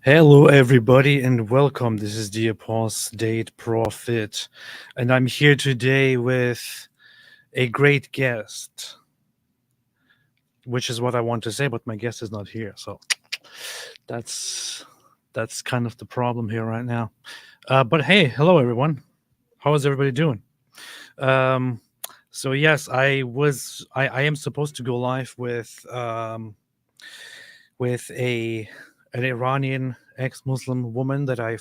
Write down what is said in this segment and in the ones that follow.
Hello, everybody, and welcome. This is the Apostate Prophet, and I'm here today with a great guest, which is what I want to say, but my guest is not here, so that's that's kind of the problem here right now. But hey, hello, everyone. How is everybody doing? Um, so yes, I am supposed to go live with an Iranian ex-Muslim woman that I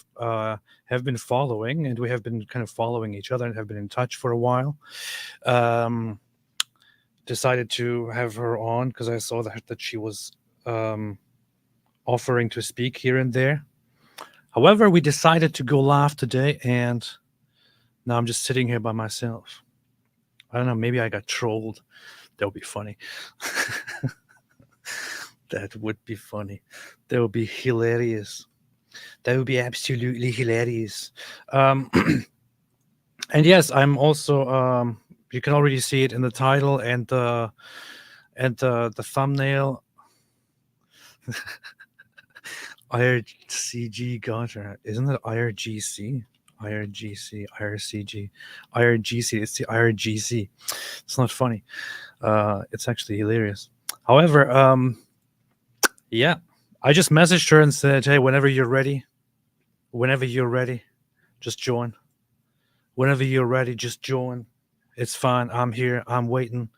have been following, and we have been kind of following each other and have been in touch for a while. Um, Decided to have her on because I saw that she was um, offering to speak here and there. However, we decided to go live today, and now I'm just sitting here by myself. I don't know. Maybe I got trolled. That would be funny. That would be funny. That would be hilarious. That would be absolutely hilarious. Um, and yes, I'm also. You can already see it in the title and the thumbnail. IRCG Gotcha. Isn't it IRGC? IRGC. It's the IRGC. It's not funny. It's actually hilarious. However, yeah, I just messaged her and said, "Hey, whenever you're ready, just join. Whenever you're ready, just join. It's fine. I'm here. I'm waiting."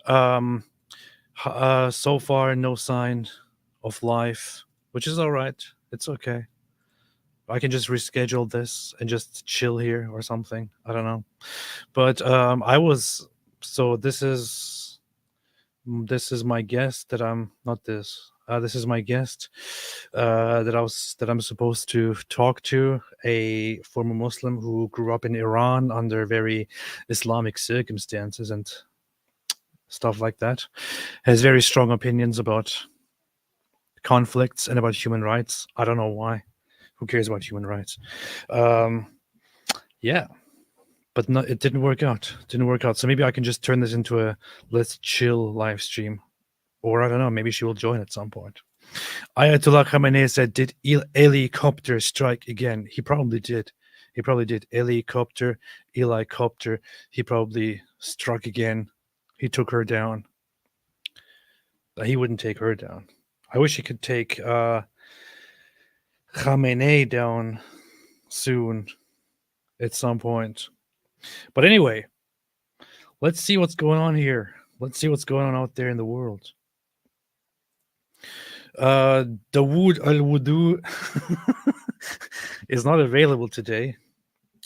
Um, so far, no sign of life, which is all right. It's okay. I can just reschedule this and just chill here or something. I don't know. But I was so this is my guest that I'm not this. This is my guest that I'm supposed to talk to, a former Muslim who grew up in Iran under very Islamic circumstances and stuff like that, has very strong opinions about conflicts and about human rights. I don't know why. Who cares about human rights? Um, yeah, but no, it didn't work out. Didn't work out. So maybe I can just turn this into a let's chill live stream, or I don't know. Maybe she will join at some point. Ayatollah Khamenei said, "Did helicopter strike again?" He probably did. He probably did. Helicopter. He probably struck again. He took her down. He wouldn't take her down. I wish he could take Khamenei down soon at some point. But anyway, let's see what's going on here. Let's see what's going on out there in the world. Dawood Al Wudu is not available today.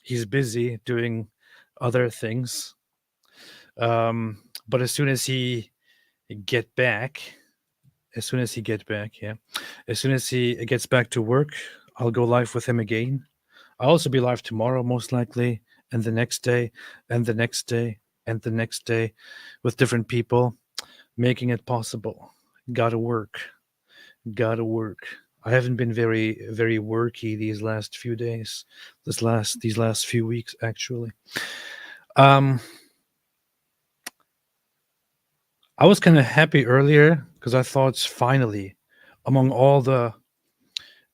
He's busy doing other things. But as soon as he get back, as soon as he gets back to work, I'll go live with him again. I'll also be live tomorrow, most likely, and the next day, and the next day, and the next day, with different people, making it possible. Gotta work. I haven't been very worky these last few days, these last few weeks actually. Um, I was kind of happy earlier because I thought finally, among all the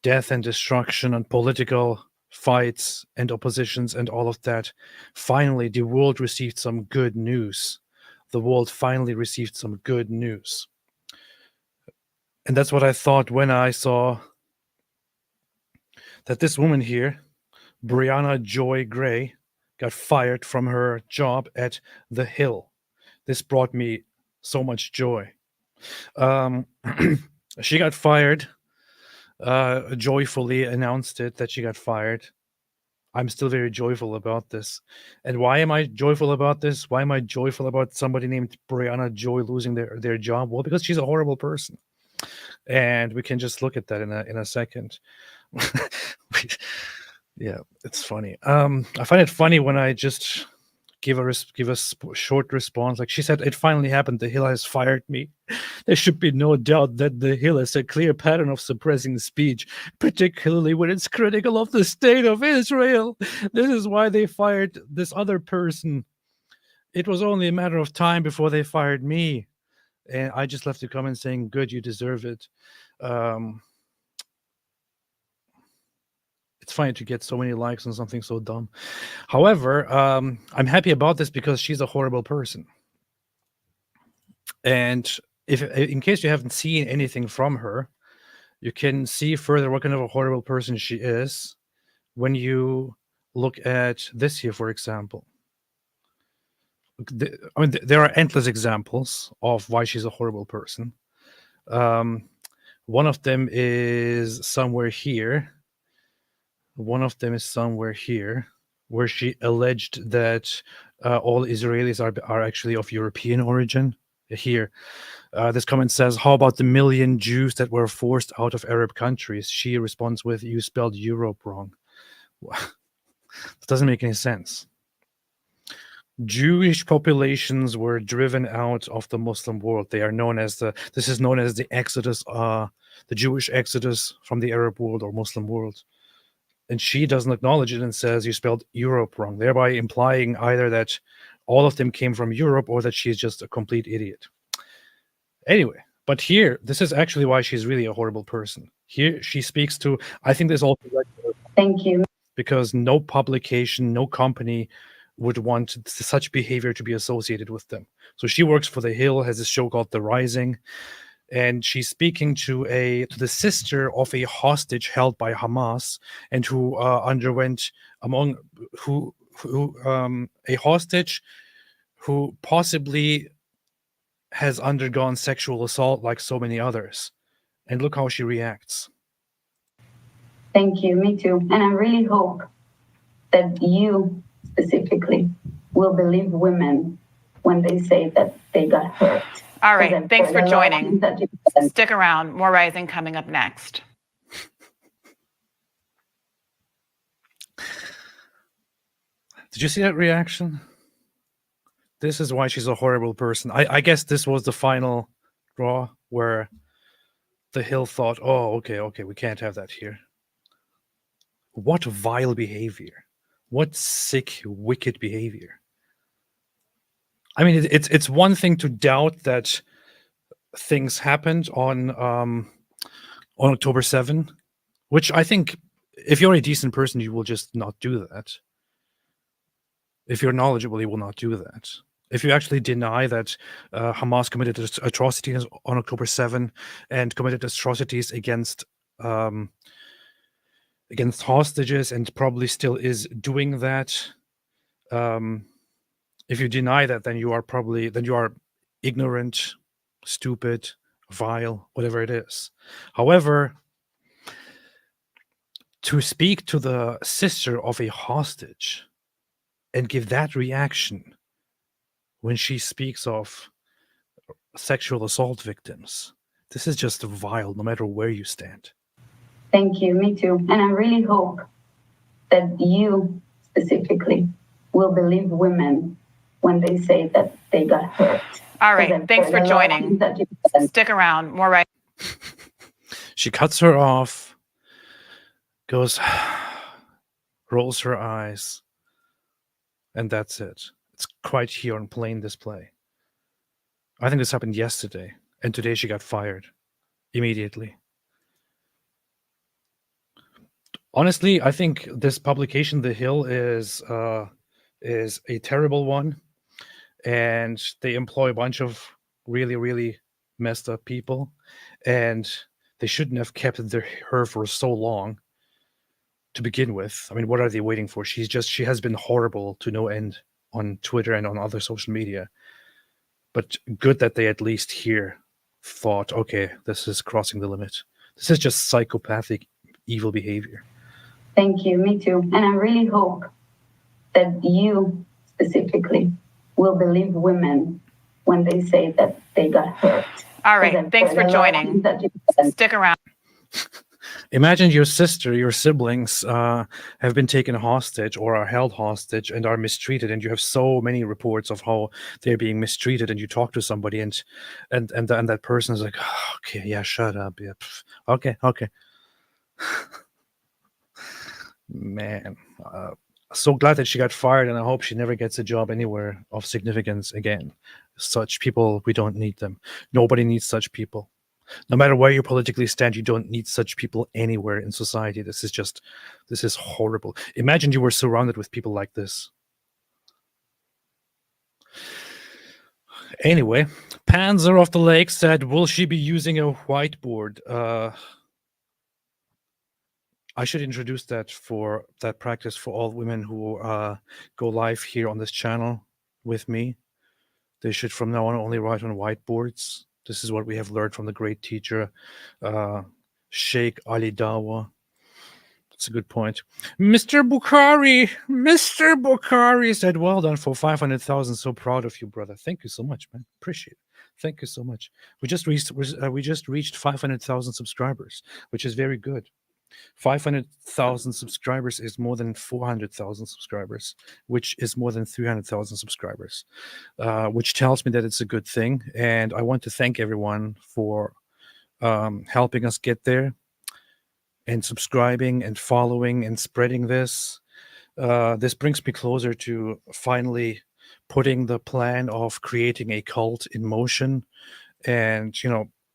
death and destruction and political fights and oppositions and all of that, finally the world received some good news. The world finally received some good news. And that's what I thought when I saw that this woman here, Brianna Joy Gray, got fired from her job at The Hill. This brought me so much joy. Um, she got fired, joyfully announced it that she got fired. I'm still very joyful about this. And why am I joyful about this? Why am I joyful about somebody named Brianna Joy losing their job? Well, because she's a horrible person. And we can just look at that in a second. Yeah, it's funny. I find it funny when I just give a short response. Like she said, it finally happened. The Hill has fired me. There should be no doubt that the Hill has a clear pattern of suppressing speech, particularly when it's critical of the state of Israel. This is why they fired this other person. It was only a matter of time before they fired me. And I just left a comment saying, "Good, you deserve it." Um, It's funny to get so many likes on something so dumb. However, I'm happy about this because she's a horrible person. And if, in case you haven't seen anything from her, you can see further what kind of a horrible person she is when you look at this here, for example. I mean, there are endless examples of why she's a horrible person. One of them is somewhere here. One of them is somewhere here, where she alleged that all Israelis are actually of European origin. Here, this comment says, "How about the million Jews that were forced out of Arab countries?" She responds with, "You spelled Europe wrong." That doesn't make any sense. Jewish populations were driven out of the Muslim world. They are known as this is known as the Exodus, the Jewish Exodus from the Arab world or Muslim world. And she doesn't acknowledge it and says you spelled Europe wrong, thereby implying either that all of them came from Europe or that she's just a complete idiot. Anyway, but here, this is actually why she's really a horrible person. Here she speaks to, I think this all. Thank you. Because no publication, no company would want such behavior to be associated with them. So she works for The Hill, has this show called The Rising, and she's speaking to the sister of a hostage held by Hamas, and who underwent a hostage who possibly has undergone sexual assault like so many others. And look how she reacts. Thank you, me too. And I really hope that you specifically will believe women when they say that they got hurt. All right, thanks for joining. Stick around, more Rising coming up next. Did you see that reaction? This is why she's a horrible person. I guess this was the final draw where The Hill thought, oh, okay, we can't have that here. What vile behavior. What sick, wicked behavior. I mean, it's one thing to doubt that things happened on October 7, which I think if you're a decent person, you will just not do that. If you're knowledgeable, you will not do that. If you actually deny that Hamas committed atrocities on October 7 and committed atrocities against hostages and probably still is doing that, if you deny that, then you are ignorant, stupid, vile, whatever it is. However, to speak to the sister of a hostage and give that reaction when she speaks of sexual assault victims, this is just vile, no matter where you stand. Thank you, me too. And I really hope that you specifically will believe women when they say that they got hurt. All right, thanks for joining. Stick around, more Rising. She cuts her off, goes, rolls her eyes, and that's it. It's quite here on plain display. I think this happened yesterday, and today she got fired immediately. Honestly, I think this publication, The Hill, is a terrible one, and they employ a bunch of really, really messed up people, and they shouldn't have kept her for so long to begin with. I mean, what are they waiting for? She has been horrible to no end on Twitter and on other social media. But good that they at least here thought, okay, this is crossing the limit. This is just psychopathic, evil behavior. Thank you, me too. And I really hope that you specifically will believe women when they say that they got hurt. All right, thanks for joining. Stick around. Imagine your sister, your siblings have been taken hostage or are held hostage and are mistreated, and you have so many reports of how they're being mistreated, and you talk to somebody and that person is like, oh, okay, yeah, shut up, yeah, okay. Man, so glad that she got fired, and I hope she never gets a job anywhere of significance again. Such people, we don't need them. Nobody needs such people. No matter where you politically stand, you don't need such people anywhere in society. This is horrible. Imagine you were surrounded with people like this. Anyway, Panzer of the Lake said, will she be using a whiteboard? I should introduce that practice for all women who go live here on this channel with me. They should from now on only write on whiteboards. This is what we have learned from the great teacher, Sheikh Ali Dawa. That's a good point. Mr. Bukhari said, well done for 500,000. So proud of you, brother. Thank you so much, man. Appreciate it. Thank you so much. We just reached 500,000 subscribers, which is very good. 500,000 subscribers is more than 400,000 subscribers, which is more than 300,000 subscribers, which tells me that it's a good thing. And I want to thank everyone for helping us get there and subscribing and following and spreading this. This brings me closer to finally putting the plan of creating a cult in motion. And,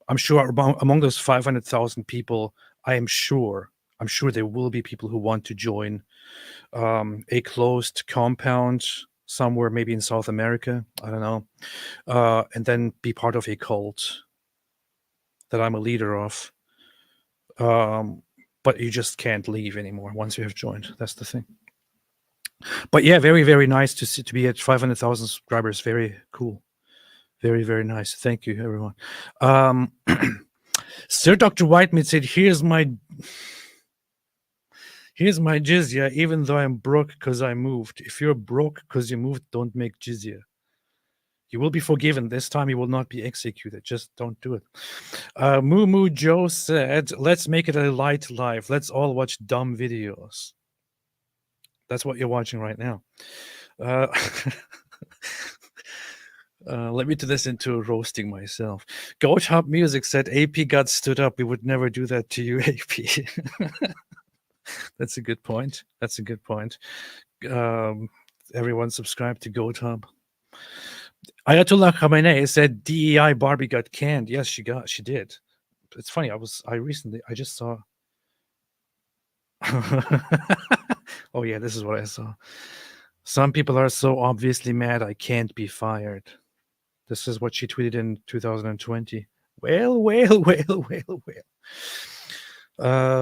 I'm sure among those 500,000 people, I'm sure there will be people who want to join a closed compound somewhere, maybe in South America, I don't know, and then be part of a cult that I'm a leader of. But you just can't leave anymore once you have joined. That's the thing. But yeah, very, very nice to be at 500,000 subscribers. Very cool. Very, very nice. Thank you, everyone. Sir Dr. Whitemead said, here's my jizya, even though I'm broke because I moved. If you're broke because you moved, don't make jizya. You will be forgiven. This time you will not be executed. Just don't do it. Moo Joe said, let's make it a light live. Let's all watch dumb videos. That's what you're watching right now. Let me do this into roasting myself. Goat Hub Music said, AP got stood up. We would never do that to you, AP. That's a good point. That's a good point. Everyone subscribe to Goat Hub. Ayatollah Khamenei said DEI Barbie got canned. Yes, she did. It's funny. I just saw. Oh yeah, this is what I saw. Some people are so obviously mad I can't be fired. This is what she tweeted in 2020. Well.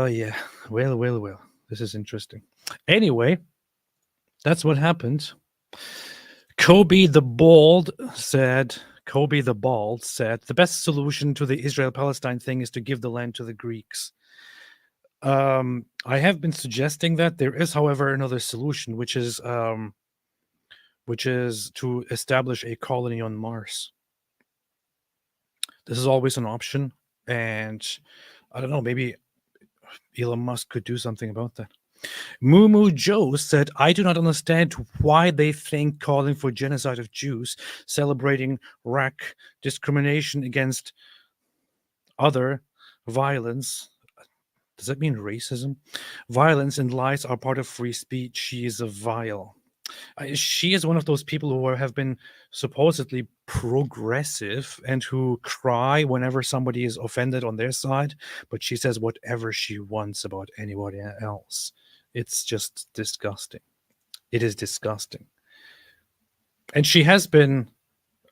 Yeah. Well. This is interesting. Anyway, that's what happened. Kobe the Bald said, the best solution to the Israel-Palestine thing is to give the land to the Greeks. I have been suggesting that. There is, however, another solution, which is to establish a colony on Mars. This is always an option, and I don't know, maybe Elon Musk could do something about that. Moo Joe said, I do not understand why they think calling for genocide of Jews, celebrating rack, discrimination against other, violence. Does that mean racism? Violence and lies are part of free speech. She is a vile. She is one of those people who have been supposedly progressive and who cry whenever somebody is offended on their side, but she says whatever she wants about anybody else. It's just disgusting. It is disgusting. And she has been,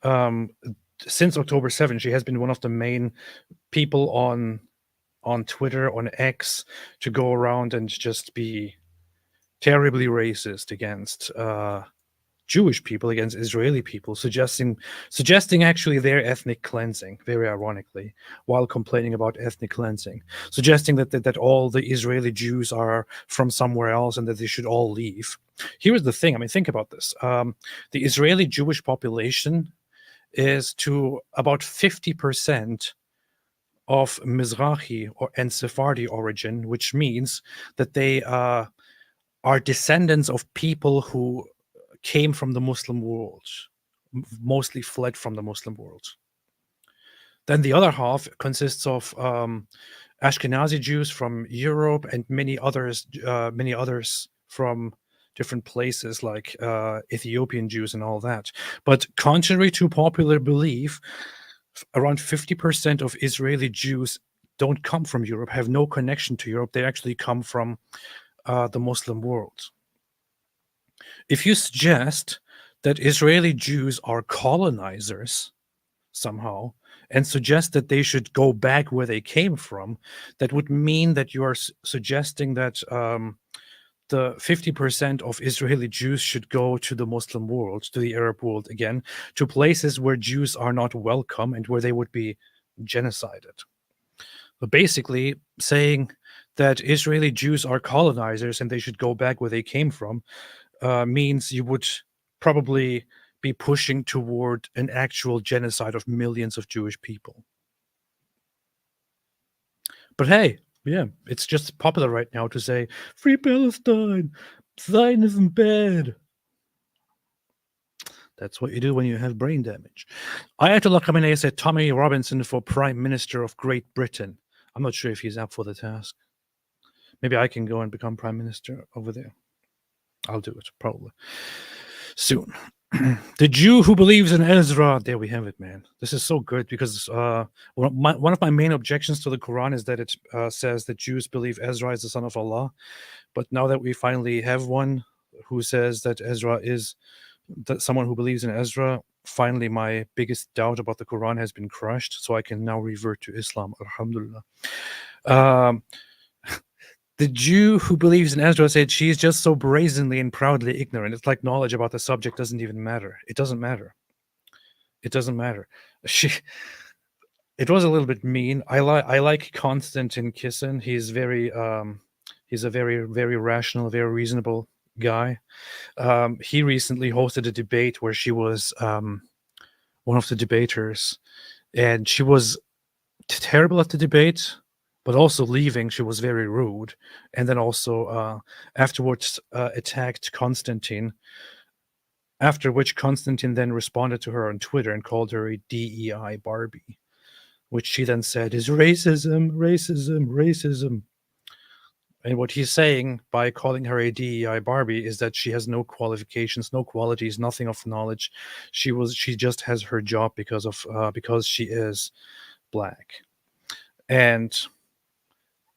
since October 7th, she has been one of the main people on Twitter, on X, to go around and just be terribly racist against Jewish people, against Israeli people, suggesting actually their ethnic cleansing, very ironically, while complaining about ethnic cleansing, suggesting that all the Israeli Jews are from somewhere else and that they should all leave. Here's the thing. I mean, think about this. The Israeli Jewish population is to about 50% of Mizrahi and Sephardi origin, which means that they are descendants of people who came from the Muslim world, mostly fled from the Muslim world. Then the other half consists of Ashkenazi Jews from Europe and many others from different places like Ethiopian Jews and all that. But contrary to popular belief, around 50% of Israeli Jews don't come from Europe, have no connection to Europe. They actually come from the Muslim world. If you suggest that Israeli Jews are colonizers somehow and suggest that they should go back where they came from, that would mean that you are suggesting that the 50% of Israeli Jews should go to the Muslim world, to the Arab world again, to places where Jews are not welcome and where they would be genocided. But basically, saying that Israeli Jews are colonizers and they should go back where they came from means you would probably be pushing toward an actual genocide of millions of Jewish people. But hey, yeah, it's just popular right now to say, free Palestine, Zionism bad. That's what you do when you have brain damage. Ayatollah Khamenei said Tommy Robinson for Prime Minister of Great Britain. I'm not sure if he's up for the task. Maybe I can go and become Prime Minister over there. I'll do it, probably. Soon. The Jew who believes in Ezra. There we have it, man. This is so good because one of my main objections to the Quran is that it says that Jews believe Ezra is the son of Allah. But now that we finally have one who says that Ezra is someone who believes in Ezra, finally my biggest doubt about the Quran has been crushed, so I can now revert to Islam. Alhamdulillah. The Jew who believes in Ezra said she's just so brazenly and proudly ignorant. It's like knowledge about the subject doesn't even matter. It doesn't matter. It doesn't matter. It was a little bit mean. I like Konstantin Kisin. He's he's a very, very rational, very reasonable guy. He recently hosted a debate where she was one of the debaters, and she was terrible at the debate, but also leaving, she was very rude. And then also afterwards attacked Constantine, after which Constantine then responded to her on Twitter and called her a DEI Barbie, which she then said is racism, racism, racism. And what he's saying by calling her a DEI Barbie is that she has no qualifications, no qualities, nothing of knowledge. She just has her job because she is Black. And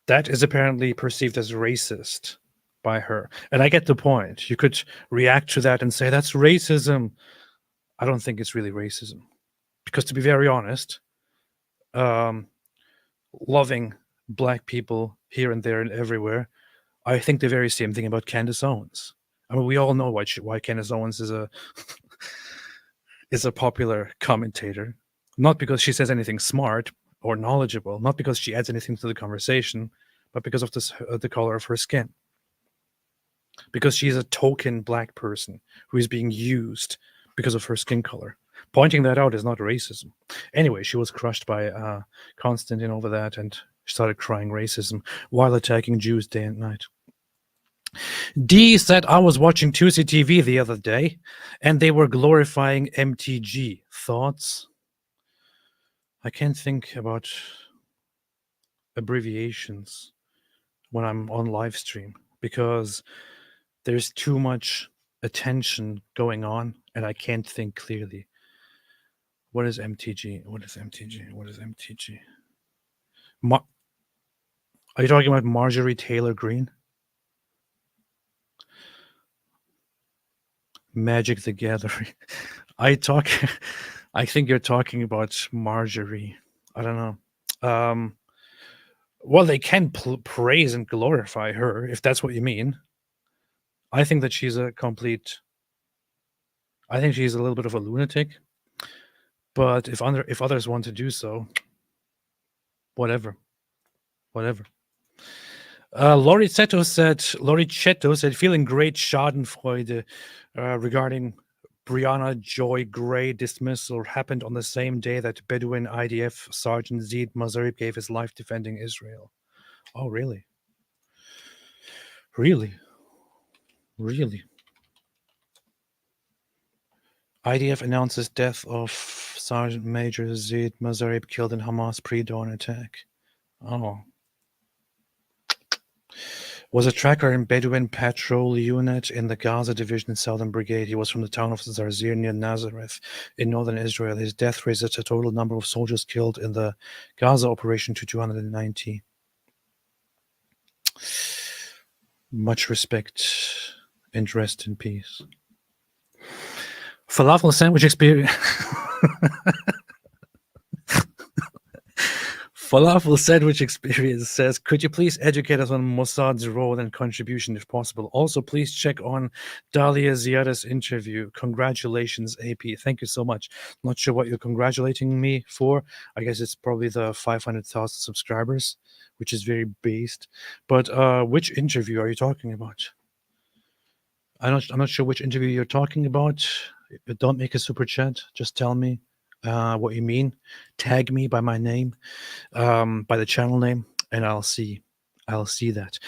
that is apparently perceived as racist by her. And I get the point. You could react to that and say, that's racism. I don't think it's really racism. Because to be very honest, loving Black people here and there and everywhere, I think the very same thing about Candace Owens. I mean, we all know why Candace Owens is a popular commentator. Not because she says anything smart or knowledgeable, not because she adds anything to the conversation, but because of the color of her skin. Because she's a token Black person who is being used because of her skin color. Pointing that out is not racism. Anyway, she was crushed by Constantine over that and started crying racism while attacking Jews day and night. D said, I was watching Tuesday TV the other day and they were glorifying MTG. Thoughts? I can't think about abbreviations when I'm on live stream because there's too much attention going on and I can't think clearly. What is MTG? What is MTG? What is MTG? Are you talking about Marjorie Taylor Greene? Magic the Gathering. I think you're talking about Marjorie. I don't know. Well, they can praise and glorify her, if that's what you mean. I think that she's I think she's a little bit of a lunatic. But if others want to do so, whatever. Lori Chetto said, feeling great Schadenfreude regarding Brianna Joy Gray dismissal happened on the same day that Bedouin IDF Sergeant Zied Mazarib gave his life defending Israel. Oh, really? Really? IDF announces death of Sergeant Major Zied Mazarib killed in Hamas pre-dawn attack. Oh. Was a tracker in Bedouin patrol unit in the Gaza Division Southern Brigade. He was from the town of Zarzir near Nazareth in northern Israel. His death raised the total number of soldiers killed in the Gaza operation to 290. Much respect and rest in peace. Falafel sandwich experience. Falafel Sandwich Experience says, could you please educate us on Mossad's role and contribution if possible? Also, please check on Dalia Ziada's interview. Congratulations, AP. Thank you so much. Not sure what you're congratulating me for. I guess it's probably the 500,000 subscribers, which is very based. But which interview are you talking about? I'm not sure which interview you're talking about. Don't make a super chat. Just tell me what you mean. Tag me by my name, by the channel name, and I'll see that.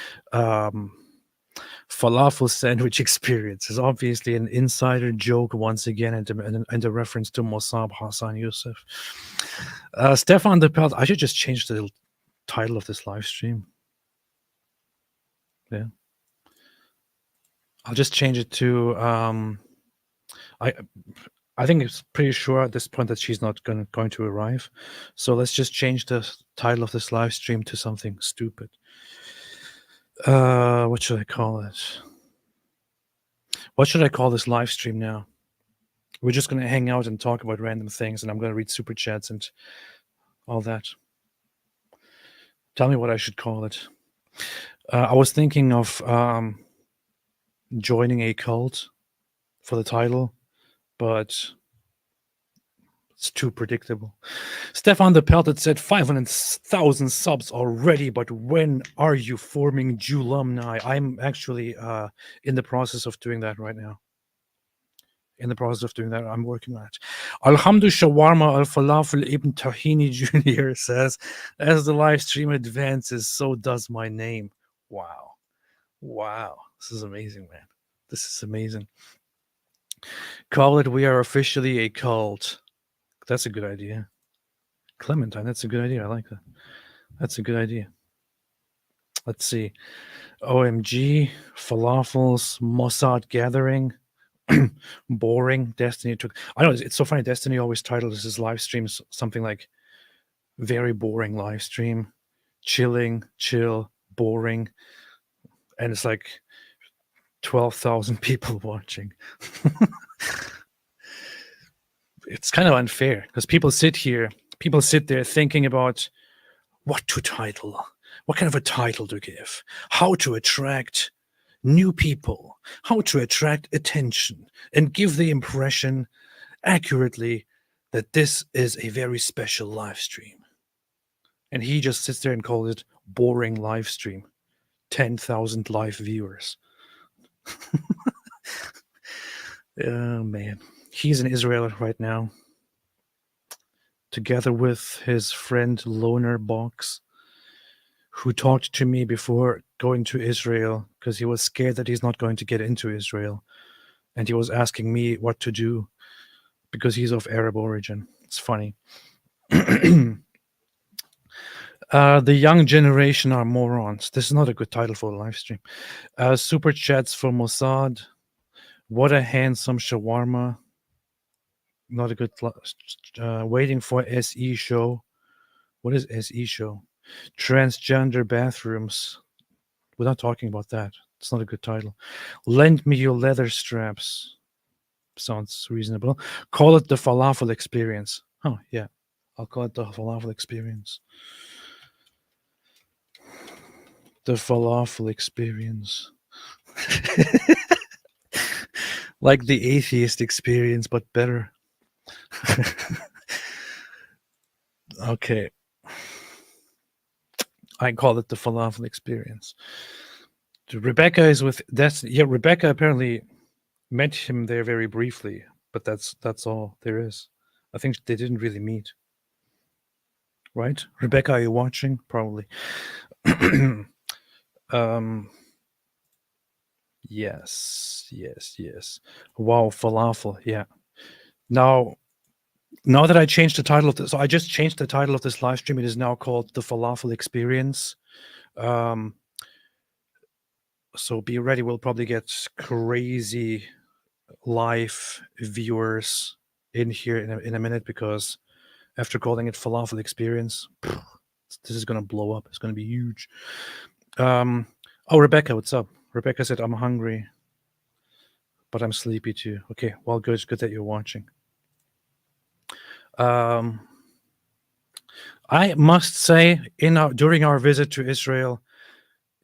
Falafel Sandwich Experience is obviously an insider joke once again, and a reference to Mossab Hassan Youssef. Stefan de Pelt, I should just change the title of this live stream. Yeah, I'll just change it to I think it's pretty sure at this point that she's not going to arrive. So let's just change the title of this live stream to something stupid. What should I call it? What should I call this live stream now? We're just going to hang out and talk about random things, and I'm going to read super chats and all that. Tell me what I should call it. I was thinking of joining a cult for the title, but it's too predictable. Stefan de Peltet said 500,000 subs already, but when are you forming Julumni? I'm actually in the process of doing that right now. I'm working on it. Alhamdu Shawarma Al Falafel Ibn Tahini Jr. says, as the live stream advances, so does my name. Wow. This is amazing, man. This is amazing. Call it, we are officially a cult. That's a good idea. Clementine, that's a good idea. I like that. That's a good idea. Let's see. OMG, falafels, Mossad gathering, boring. Destiny took. I know it's so funny. Destiny always titles his live streams something like very boring live stream, chill, boring. And it's like 12,000 people watching. It's kind of unfair because people sit there thinking about what to title, what kind of a title to give, how to attract new people, how to attract attention, and give the impression accurately that this is a very special live stream. And he just sits there and calls it boring live stream. 10,000 live viewers. Oh, man. He's in Israel right now, together with his friend Loner Box, who talked to me before going to Israel because he was scared that he's not going to get into Israel. And he was asking me what to do because he's of Arab origin. It's funny. The young generation are morons. This is not a good title for a live stream. Super chats for Mossad. What a handsome shawarma. Not a good. Waiting for SE show. What is SE show? Transgender bathrooms. We're not talking about that. It's not a good title. Lend me your leather straps. Sounds reasonable. Call it the falafel experience. Oh, yeah. I'll call it the falafel experience. The falafel experience. Like the atheist experience, but better. Okay. I call it the falafel experience. Rebecca is with Destiny. Yeah, Rebecca apparently met him there very briefly, but that's all there is. I think they didn't really meet. Right? Rebecca, are you watching? Probably. Yes. Wow, falafel. Yeah. Now that I changed the title of this, so I just changed the title of this live stream. It is now called the Falafel Experience. So be ready. We'll probably get crazy live viewers in here in a minute, because after calling it Falafel Experience, this is going to blow up. It's going to be huge. Oh, Rebecca, what's up? Rebecca said, I'm hungry, but I'm sleepy too. Okay, well, good that you're watching. I must say, during our visit to Israel,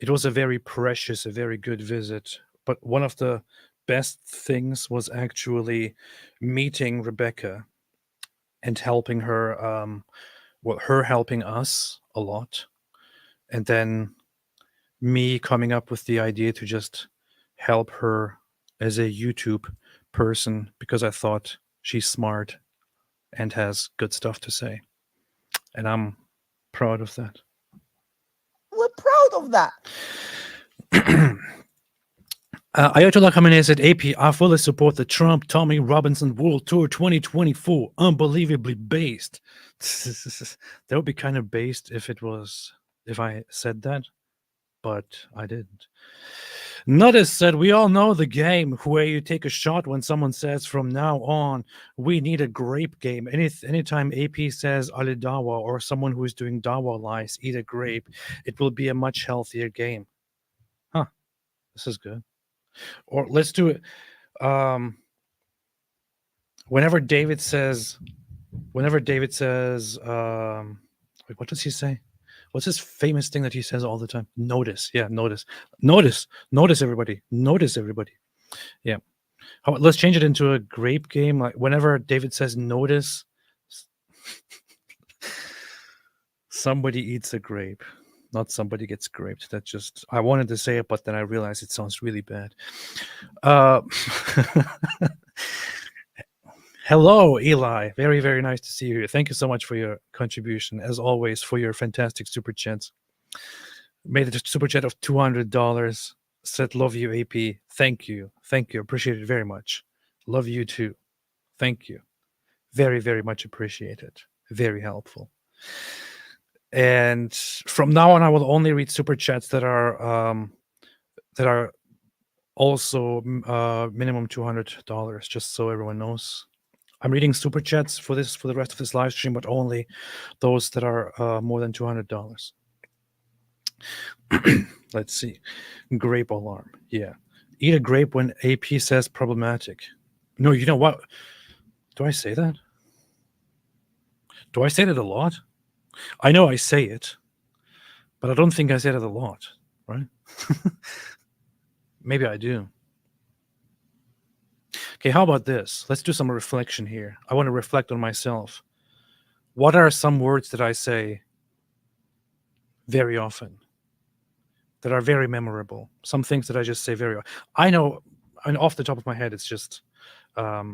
it was a very precious, a very good visit. But one of the best things was actually meeting Rebecca and helping her, her helping us a lot. And then me coming up with the idea to just help her as a YouTube person, because I thought she's smart and has good stuff to say. And I'm proud of that. We're proud of that. Ayatollah Khamenei said, AP, I fully support the Trump Tommy Robinson World Tour 2024. Unbelievably based. That would be kind of based if I said that, but I didn't. Nutters said, we all know the game where you take a shot when someone says from now on, we need a grape game. Anytime AP says Ali Dawa or someone who is doing Dawa lies, eat a grape, it will be a much healthier game. Huh. This is good. Or let's do it. Whenever David says, wait, what does he say? What's his famous thing that he says all the time? Notice. Yeah, notice. Notice, everybody. Notice, everybody. Yeah. Let's change it into a grape game. Like whenever David says notice, somebody eats a grape. Not somebody gets graped. That just, I wanted to say it, but then I realized it sounds really bad. Hello, Eli. Very, very nice to see you. Thank you so much for your contribution, as always, for your fantastic super chats. Made a super chat of $200. Said, love you, AP. Thank you. Thank you. Appreciate it very much. Love you too. Thank you. Very, very much appreciated. Very helpful. And from now on, I will only read super chats that are also minimum $200, just so everyone knows. I'm reading super chats for the rest of this live stream, but only those that are more than $200. Let's see. Grape alarm. Yeah. Eat a grape when AP says problematic. No, you know what? Do I say that? Do I say that a lot? I know I say it, but I don't think I said it a lot, right? Maybe I do. Okay, how about this? Let's do some reflection here. I want to reflect on myself. What are some words that I say very often that are very memorable? Some things that I just say very often. I know, and off the top of my head, it's just, I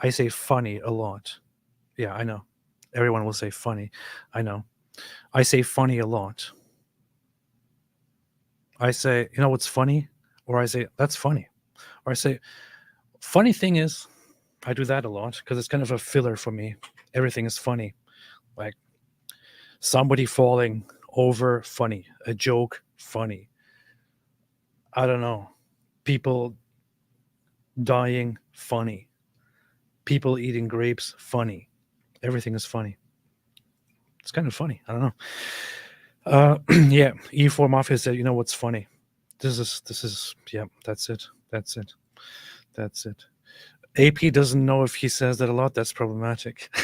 say funny a lot. Yeah, I know. Everyone will say funny. I know. I say funny a lot. I say, you know what's funny? Or I say, that's funny. Or I say, funny thing is, I do that a lot because it's kind of a filler for me. Everything is funny. Like somebody falling over, funny. A joke, funny. I don't know. People dying, funny. People eating grapes, funny. Everything is funny. It's kind of funny. I don't know. Yeah, E4 Mafia said, you know what's funny? This is, yeah, that's it. AP doesn't know if he says that a lot. That's problematic.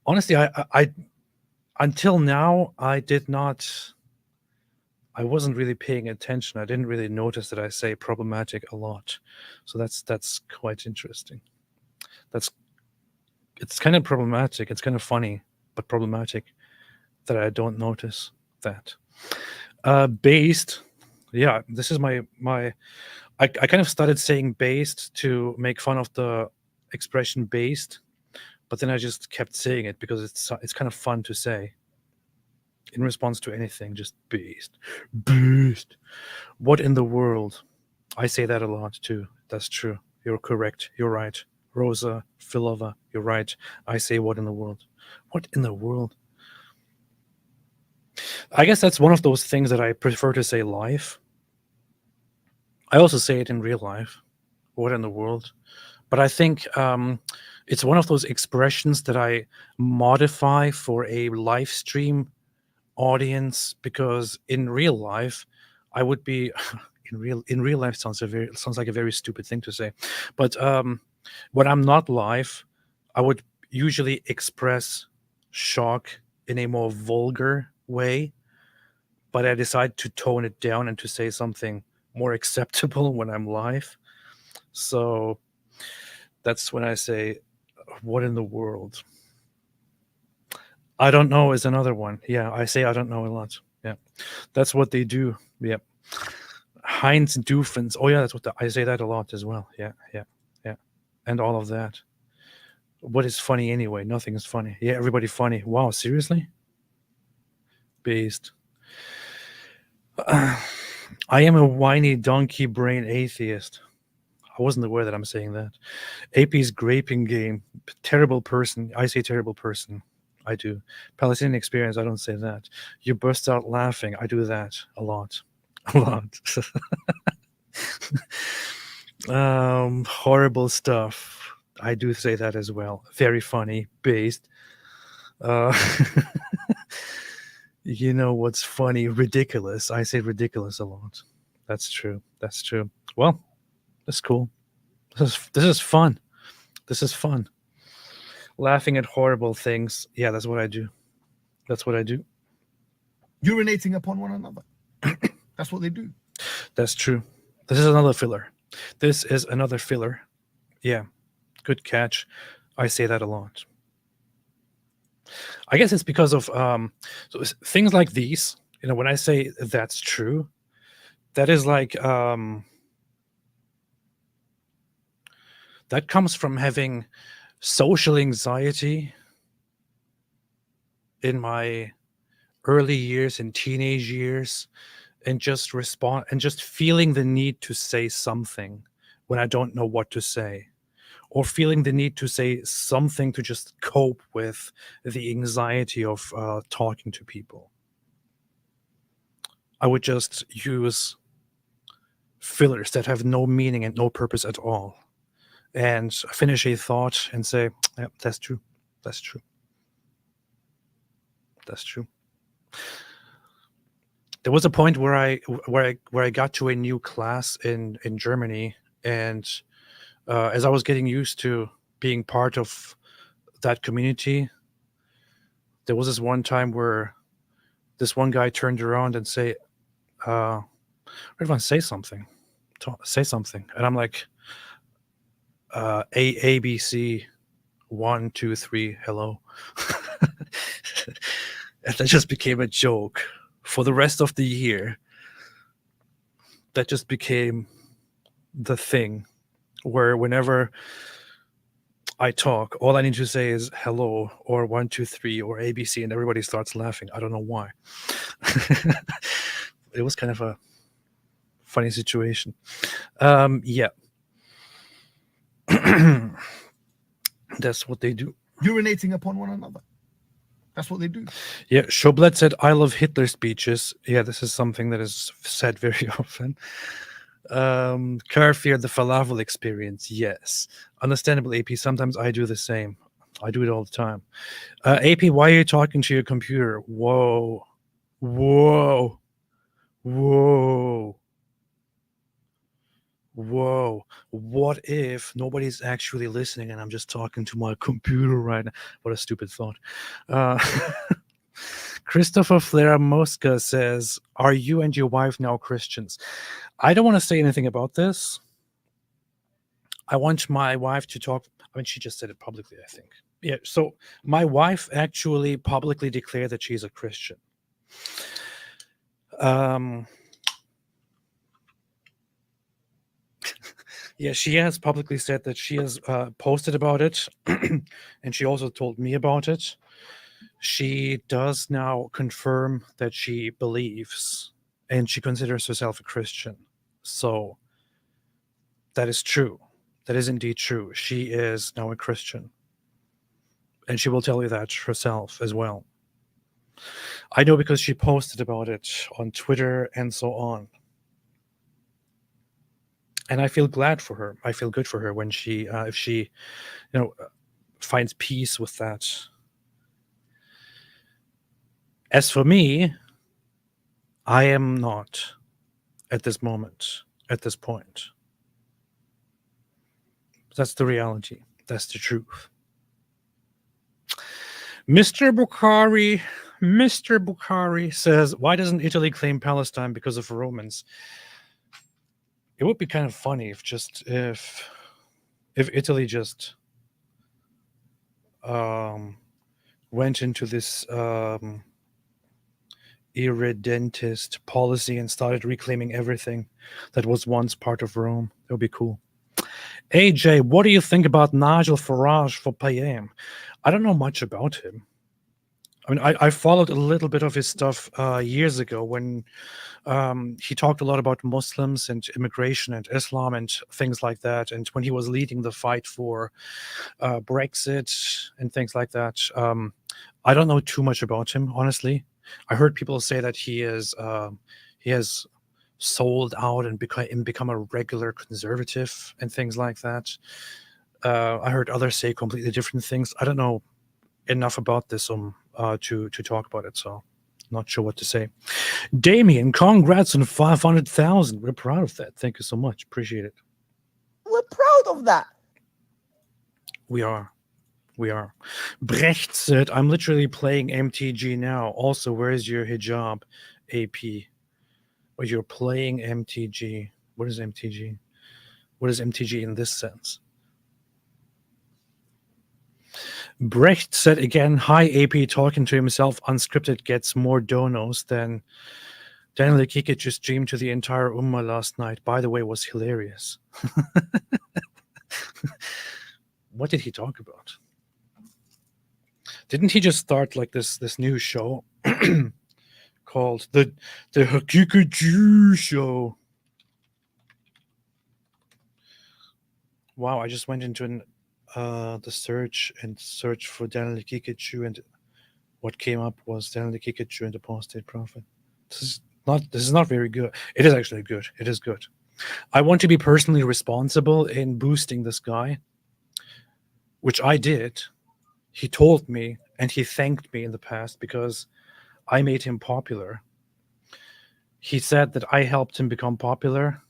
Honestly, I until now, I wasn't really paying attention. I didn't really notice that I say problematic a lot. So that's quite interesting. It's kind of problematic. It's kind of funny, but problematic that I don't notice that. Based, yeah, this is my I kind of started saying based to make fun of the expression based, but then I just kept saying it because it's kind of fun to say in response to anything. Just based. What in the world? I say that a lot too. That's true. You're correct. You're right. Rosa Filova, you're right. I say what in the world? What in the world? I guess that's one of those things that I prefer to say live. I also say it in real life. What in the world? But I think it's one of those expressions that I modify for a live stream audience, because in real life I would be in real life sounds like a very stupid thing to say, but when I'm not live, I would usually express shock in a more vulgar way, but I decide to tone it down and to say something more acceptable when I'm live. So that's when I say, what in the world? I don't know is another one. Yeah, I say I don't know a lot. Yeah, that's what they do. Yeah. Heinz Doofens. Oh yeah, that's what I say that a lot as well. Yeah. And all of that. What is funny anyway? Nothing is funny. Yeah, everybody funny. Wow, seriously? Based. I am a whiny donkey brain atheist. I wasn't aware that I'm saying that. AP's graping game. Terrible person. I say terrible person. I do. Palestinian experience. I don't say that. You burst out laughing. I do that a lot. A lot. Horrible stuff. I do say that as well. Very funny. Based. You know what's funny? Ridiculous. I say ridiculous a lot. That's true. That's true. Well, that's cool. This is fun. This is fun. Laughing at horrible things. Yeah, that's what I do. That's what I do. Urinating upon one another. That's what they do. That's true. This is another filler. This is another filler. Yeah. Good catch. I say that a lot. I guess it's because of things like these. You know, when I say that's true, that is like that comes from having social anxiety in my early years and teenage years, and just feeling the need to say something when I don't know what to say, or feeling the need to say something to just cope with the anxiety of talking to people. I would just use fillers that have no meaning and no purpose at all, and finish a thought and say, yeah, that's true. That's true. That's true. There was a point where I got to a new class in Germany, and as I was getting used to being part of that community, there was this one time where this one guy turned around and say, everyone say something. Say something. And I'm like, A, B, C, 1, 2, 3, hello. And that just became a joke for the rest of the year. That just became the thing where whenever I talk, all I need to say is hello or 1, 2, 3 or ABC, and everybody starts laughing. I don't know why. It was kind of a funny situation. Yeah. That's what they do. Urinating upon one another. That's what they do. Yeah, Schoblet said, I love Hitler speeches. Yeah, this is something that is said very often. Carfear, the falafel experience. Yes. Understandable, AP. Sometimes I do the same. I do it all the time. AP, why are you talking to your computer? Whoa. Whoa. Whoa. Whoa. What if nobody's actually listening and I'm just talking to my computer right now? What a stupid thought. Christopher Flera Mosca says, are you and your wife now Christians? I don't want to say anything about this. I want my wife to talk. I mean, she just said it publicly, I think. Yeah, so my wife actually publicly declared that she's a Christian. Yeah, she has publicly said that she has posted about it, and she also told me about it. She does now confirm that she believes, and she considers herself a Christian. So that is true. That is indeed true. She is now a Christian. And she will tell you that herself as well. I know because she posted about it on Twitter and so on. And I feel glad for her. I feel good for her when she, if she, finds peace with that. As for me, I am not at this moment, at this point. That's the reality. That's the truth. Mr. Bukhari says, why doesn't Italy claim Palestine because of Romans? It would be kind of funny if Italy just went into this irredentist policy and started reclaiming everything that was once part of Rome. That would be cool. AJ, what do you think about Nigel Farage for PM? I don't know much about him. I mean, I followed a little bit of his stuff years ago when he talked a lot about Muslims and immigration and Islam and things like that. And when he was leading the fight for Brexit and things like that, I don't know too much about him, honestly. I heard people say that he has sold out and become a regular conservative and things like that. I heard others say completely different things. I don't know enough about this to talk about it, so not sure what to say. Damien, congrats on 500,000. We're proud of that. Thank you so much. Appreciate it. We're proud of that. We are. Brecht said, I'm literally playing MTG now. Also, where's your hijab, AP? Or you're playing MTG. What is MTG? What is MTG in this sense? Brecht said again, hi, AP, talking to himself. Unscripted gets more donos than Daniel Kikic streamed to the entire Ummah last night. By the way, was hilarious. What did he talk about? Didn't he just start like this new show called the Hakika Show? Wow, I just went into the search for Daniel Kikic, and what came up was Daniel Kikic and Apostate Prophet. This is not very good. It is actually good. It is good. I want to be personally responsible in boosting this guy, which I did. He told me and he thanked me in the past because I made him popular. He said that I helped him become popular,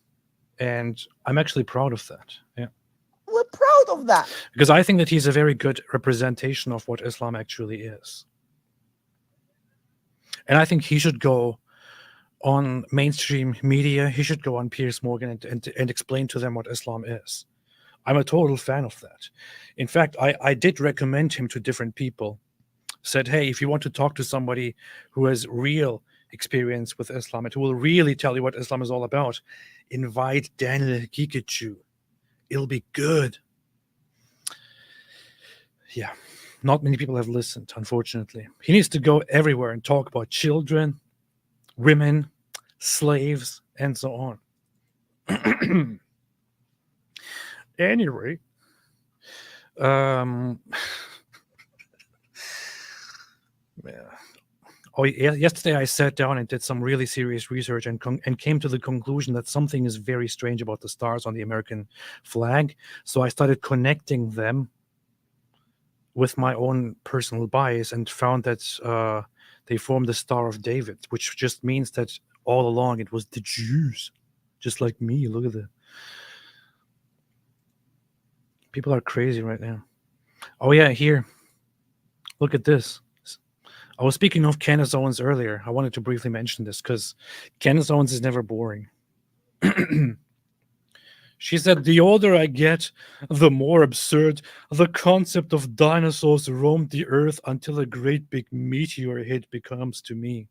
and I'm actually proud of that. Yeah. We're proud of that. Because I think that he's a very good representation of what Islam actually is. And I think he should go on mainstream media. He should go on Piers Morgan and explain to them what Islam is. I'm a total fan of that. In fact, I did recommend him to different people. Said, hey, if you want to talk to somebody who has real experience with Islam and who will really tell you what Islam is all about, invite Daniel Kikic. It'll be good. Yeah, not many people have listened, unfortunately. He needs to go everywhere and talk about children, women, slaves, and so on. Anyway, yesterday I sat down and did some really serious research and came to the conclusion that something is very strange about the stars on the American flag. So I started connecting them with my own personal bias and found that they form the Star of David, which just means that all along it was the Jews, just like me. Look at that. People are crazy right now. Oh yeah, here. Look at this. I was speaking of Candace Owens earlier. I wanted to briefly mention this because Candace Owens is never boring. She said, the older I get, the more absurd the concept of dinosaurs roamed the earth until a great big meteor hit becomes to me.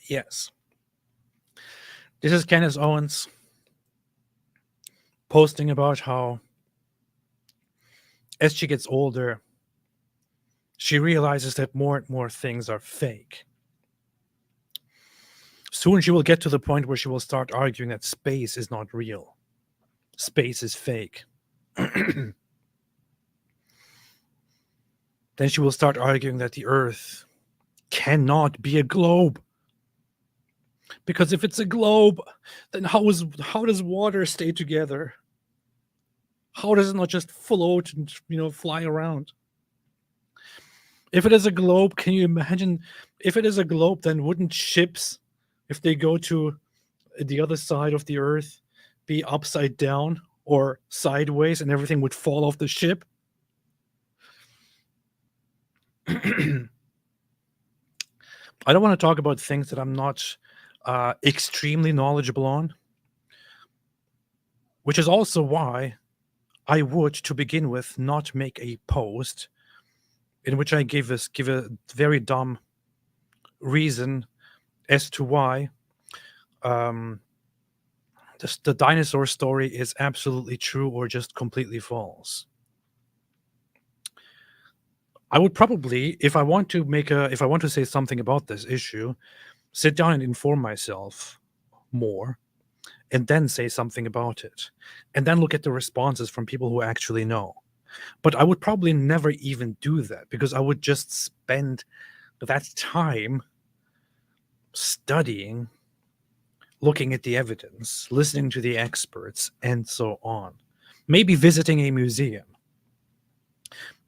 Yes. This is Candace Owens posting about how as she gets older, she realizes that more and more things are fake. Soon she will get to the point where she will start arguing that space is not real. Space is fake. Then she will start arguing that the Earth cannot be a globe. Because if it's a globe, then how does water stay together? How does it not just float and fly around? If it is a globe, can you imagine? If it is a globe, then wouldn't ships, if they go to the other side of the Earth, be upside down or sideways, and everything would fall off the ship? I don't want to talk about things that I'm not extremely knowledgeable on, which is also why I would, to begin with, not make a post in which I give a very dumb reason as to why the dinosaur story is absolutely true or just completely false. I would probably, if I want to say something about this issue, sit down and inform myself more, and then say something about it, and then look at the responses from people who actually know. But I would probably never even do that, because I would just spend that time studying, looking at the evidence, listening to the experts, and so on. Maybe visiting a museum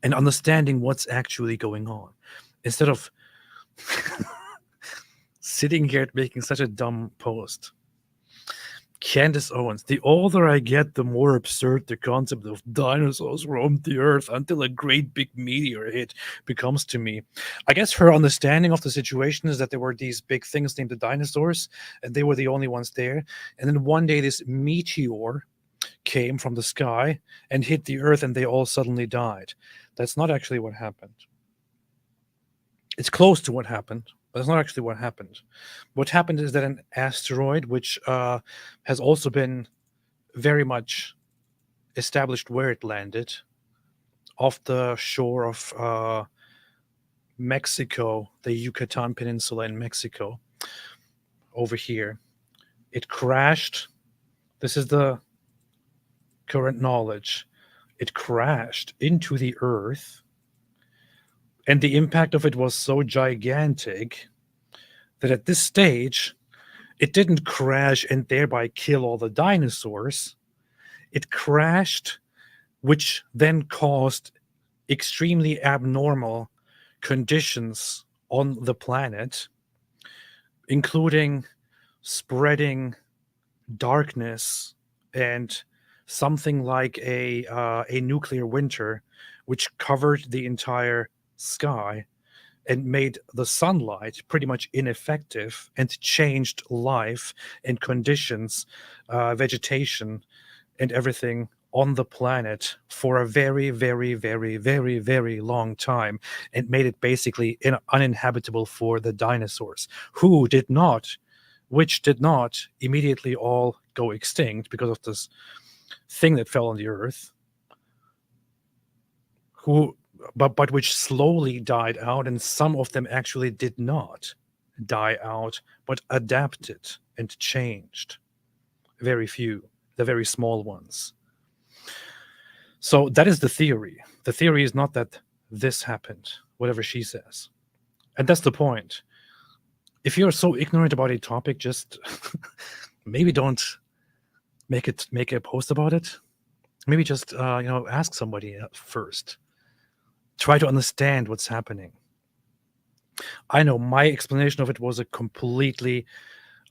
and understanding what's actually going on, instead of sitting here making such a dumb post. Candace Owens, the older I get, the more absurd the concept of dinosaurs roamed the earth until a great big meteor hit becomes to me. I guess her understanding of the situation is that there were these big things named the dinosaurs, and they were the only ones there. And then one day this meteor came from the sky and hit the earth, and they all suddenly died. That's not actually what happened. It's close to what happened, but that's not actually what happened. What happened is that an asteroid, which has also been very much established where it landed, off the shore of Mexico, the Yucatan Peninsula in Mexico, over here. It crashed. This is the current knowledge. It crashed into the earth, and the impact of it was so gigantic that at this stage, it didn't crash and thereby kill all the dinosaurs. It crashed, which then caused extremely abnormal conditions on the planet, including spreading darkness and something like a nuclear winter, which covered the entire sky and made the sunlight pretty much ineffective and changed life and conditions, vegetation and everything on the planet for a very, very, very, very, very long time, and made it basically uninhabitable for the dinosaurs, which did not immediately all go extinct because of this thing that fell on the earth, but which slowly died out, and some of them actually did not die out, but adapted and changed. Very few, the very small ones. So that is the theory. The theory is not that this happened, whatever she says. And that's the point. If you're so ignorant about a topic, just maybe don't make a post about it. Maybe just ask somebody first. Try to understand what's happening. I know my explanation of it was a completely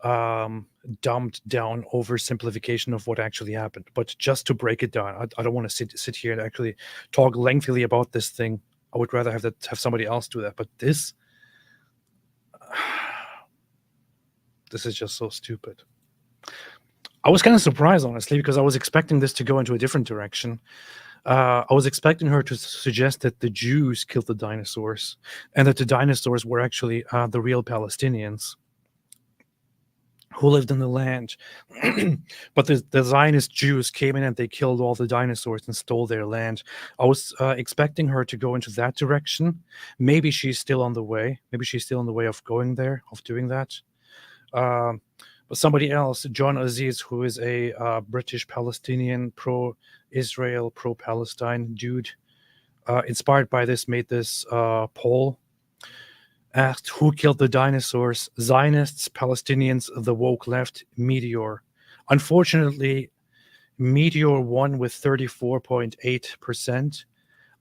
dumbed down oversimplification of what actually happened. But just to break it down, I don't want to sit here and actually talk lengthily about this thing. I would rather have somebody else do that. But this is just so stupid. I was kind of surprised, honestly, because I was expecting this to go into a different direction. I was expecting her to suggest that the Jews killed the dinosaurs and that the dinosaurs were actually the real Palestinians who lived in the land. But the Zionist Jews came in and they killed all the dinosaurs and stole their land. I was expecting her to go into that direction. Maybe she's still on the way. Maybe she's still on the way of going there, of doing that. But somebody else, John Aziz, who is a British Palestinian pro-Israel, pro-Palestine dude, inspired by this, made this poll. Asked who killed the dinosaurs: Zionists, Palestinians, the woke left, Meteor. Unfortunately, Meteor won with 34.8%.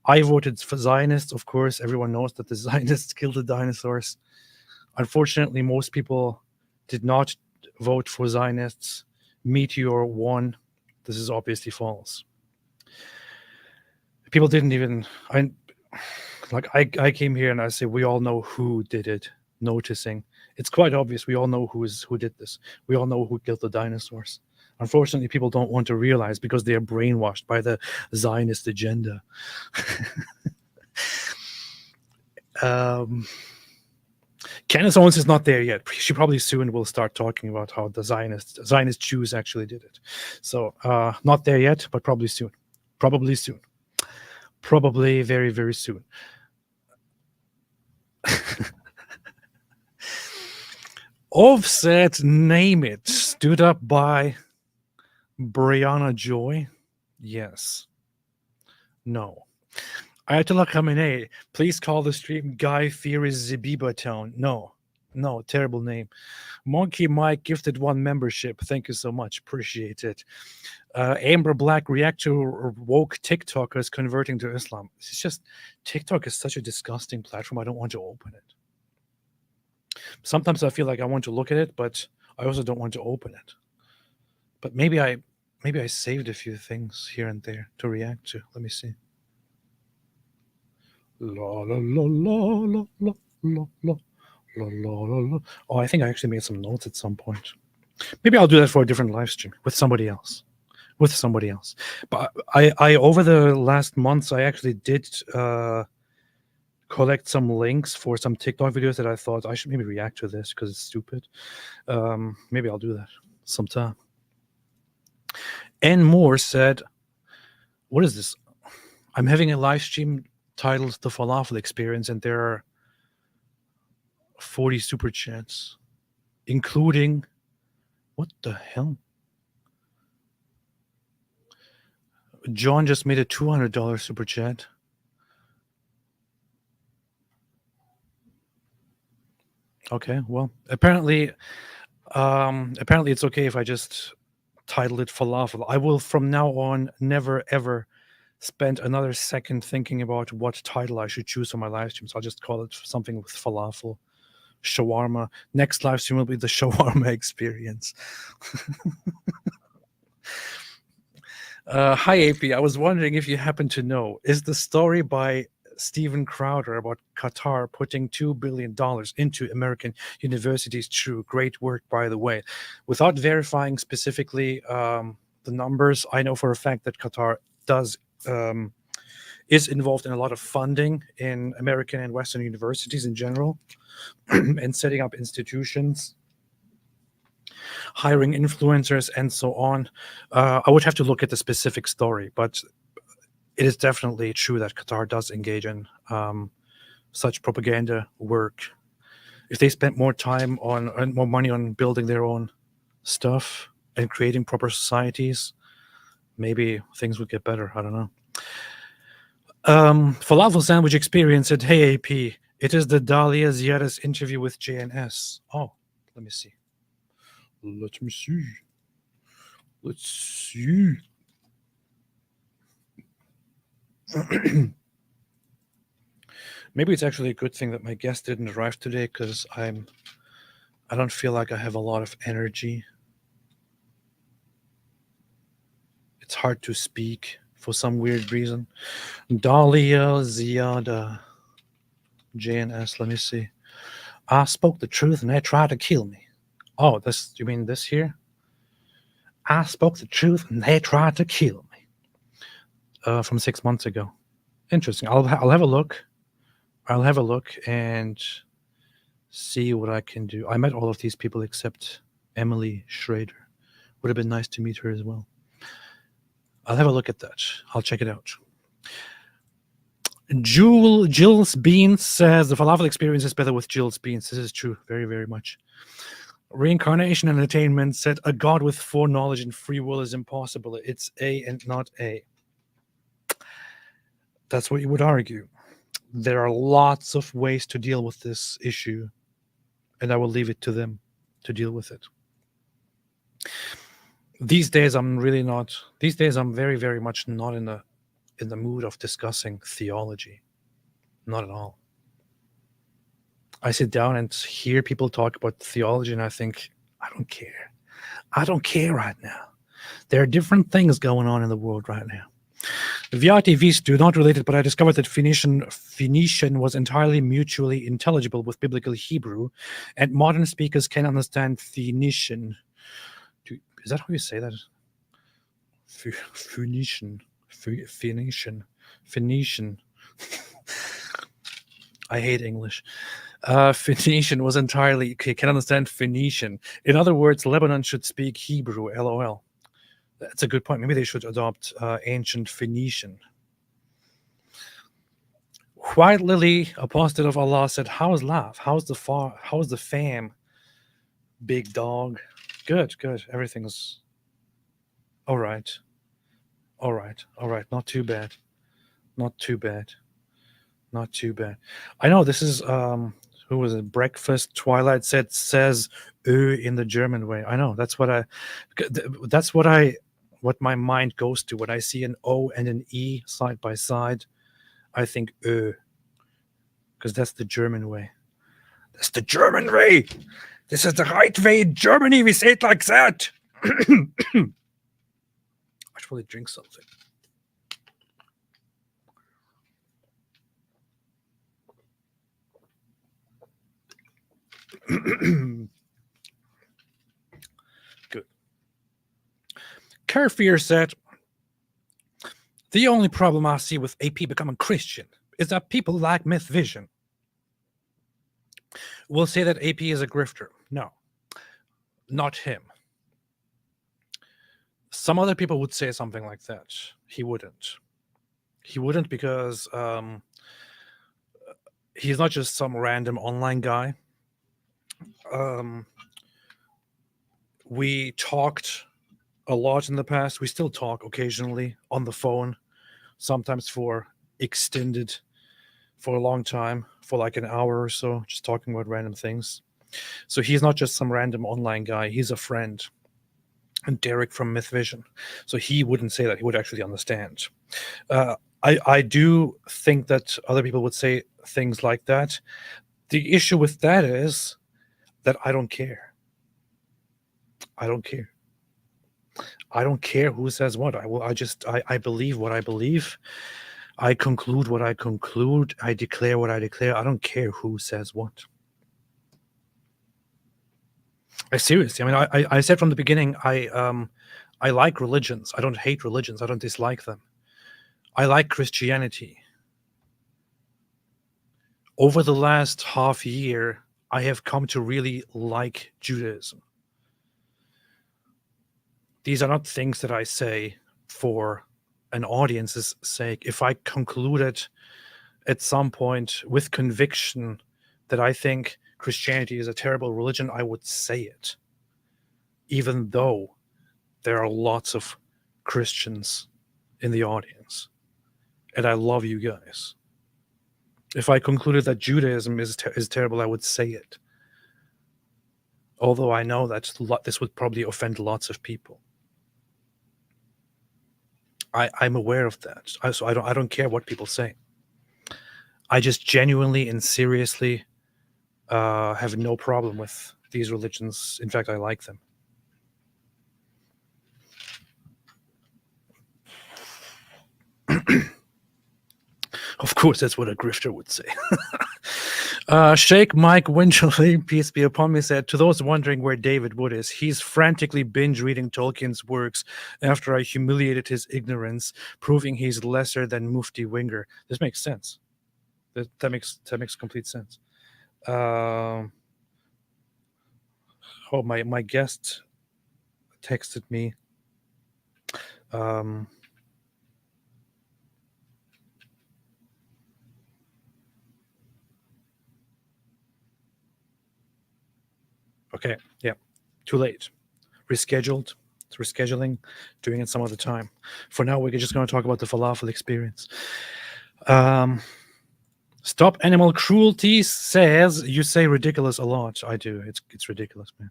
I voted for Zionists, of course. Everyone knows that the Zionists killed the dinosaurs. Unfortunately, most people did not vote for Zionists. Meteor won. This is obviously false. People didn't even... I came here and I say we all know who did it, noticing. It's quite obvious. We all know who did this. We all know who killed the dinosaurs. Unfortunately, people don't want to realize because they are brainwashed by the Zionist agenda. Candace Owens is not there yet. She probably soon will start talking about how the Zionist Jews actually did it. So not there yet, but probably soon. Probably soon. Probably very, very soon. Offset Name It stood up by Brianna Joy. Yes. No. Ayatollah Khamenei, please call the stream Guy Fieri's Zabiba Town. No, terrible name. Monkey Mike gifted 1 membership. Thank you so much. Appreciate it. Amber Black, react to woke TikTokers converting to Islam. It's just, TikTok is such a disgusting platform. I don't want to open it. Sometimes I feel like I want to look at it, but I also don't want to open it. But maybe I saved a few things here and there to react to. Let me see. La la la la la la la la la la la. Oh, I think I actually made some notes at some point. Maybe I'll do that for a different live stream with somebody else. But I over the last months, I actually did collect some links for some TikTok videos that I thought I should maybe react to this because it's stupid. Maybe I'll do that sometime. N. Moore said, what is this? I'm having a live stream titled The Falafel Experience, and there are 40 super chats, including, what the hell? John just made a $200 super chat. Okay, well, apparently it's okay if I just title it Falafel. I will from now on never ever spend another second thinking about what title I should choose for my live streams. I'll just call it something with falafel, shawarma. Next live stream will be the shawarma experience. Hi, AP. I was wondering if you happen to know, is the story by Steven Crowder about Qatar putting $2 billion into American universities true? Great work, by the way. Without verifying specifically the numbers, I know for a fact that Qatar is involved in a lot of funding in American and Western universities in general, and setting up institutions, hiring influencers, and so on. I would have to look at the specific story, but it is definitely true that Qatar does engage in such propaganda work. If they spent more time on and more money on building their own stuff and creating proper societies, maybe things would get better. I don't know. Falafel Sandwich Experience said, hey, AP, it is the Dalia Ziyadas interview with JNS. Oh, let me see. Let's see. Maybe it's actually a good thing that my guest didn't arrive today, because I don't feel like I have a lot of energy. It's hard to speak for some weird reason. Dalia Ziyada, JNS, let me see. I spoke the truth and they tried to kill me. Oh, you mean this here? I spoke the truth and they tried to kill me. From 6 months ago. Interesting. I'll have a look. I'll have a look and see what I can do. I met all of these people except Emily Schrader. Would have been nice to meet her as well. I'll have a look at that. I'll check it out. Jill's Beans says the falafel experience is better with Jill's Beans. This is true. Very, very much. Reincarnation and attainment said a God with foreknowledge and free will is impossible. It's A and not A. That's what you would argue. There are lots of ways to deal with this issue, and I will leave it to them to deal with it. These days, I'm very, very much not in the mood of discussing theology. Not at all. I sit down and hear people talk about theology, and I think, I don't care. I don't care right now. There are different things going on in the world right now. VRTVs do not relate it, but I discovered that Phoenician was entirely mutually intelligible with biblical Hebrew, and modern speakers can understand Phoenician. Is that how you say that? Phoenician. I hate English. Phoenician was entirely can understand Phoenician. In other words, Lebanon should speak Hebrew. LOL. That's a good point. Maybe they should adopt ancient Phoenician. White Lily, apostate of Allah, said, "How's life? How's the fam? Big dog. Good. Everything's all right. Not too bad. I know this is who was it? Breakfast Twilight says in the German way. I know that's what my mind goes to when I see an O and an E side by side. I think because that's the German way. That's the German way. This is the right way in Germany. We say it like that. I should probably drink something. Good. Carefear said, the only problem I see with AP becoming Christian is that people like myth vision will say that AP is a grifter. No, not him. Some other people would say something like that. He wouldn't. He wouldn't because he's not just some random online guy. We talked a lot in the past. We still talk occasionally on the phone, sometimes for a long time, for like an hour or so, just talking about random things. So he's not just some random online guy. He's a friend. And Derek from Myth Vision. So he wouldn't say that. He would actually understand. I do think that other people would say things like that. The issue with that is that I don't care. I don't care who says what. I believe what I believe. I conclude what I conclude. I declare what I declare. I don't care who says what. Seriously, I mean, I said from the beginning, I like religions. I don't hate religions. I don't dislike them. I like Christianity. Over the last half year, I have come to really like Judaism. These are not things that I say for an audience's sake. If I concluded at some point with conviction that I think Christianity is a terrible religion, I would say it, even though there are lots of Christians in the audience, and I love you guys. If I concluded that Judaism is terrible, I would say it, although I know that this would probably offend lots of people. I'm aware of that, so I don't care what people say. I just genuinely and seriously have no problem with these religions. In fact, I like them. Of course, that's what a grifter would say. Sheikh Mike Winchell, peace be upon me, said, to those wondering where David Wood is, he's frantically binge reading Tolkien's works after I humiliated his ignorance, proving he's lesser than Mufti Winger. This makes sense. That makes complete sense. My guest texted me. Okay, yeah, too late. Rescheduled. It's rescheduling, doing it some other time. For now, we're just going to talk about the falafel experience. Stop Animal Cruelty says you say ridiculous a lot. I do. It's ridiculous, man.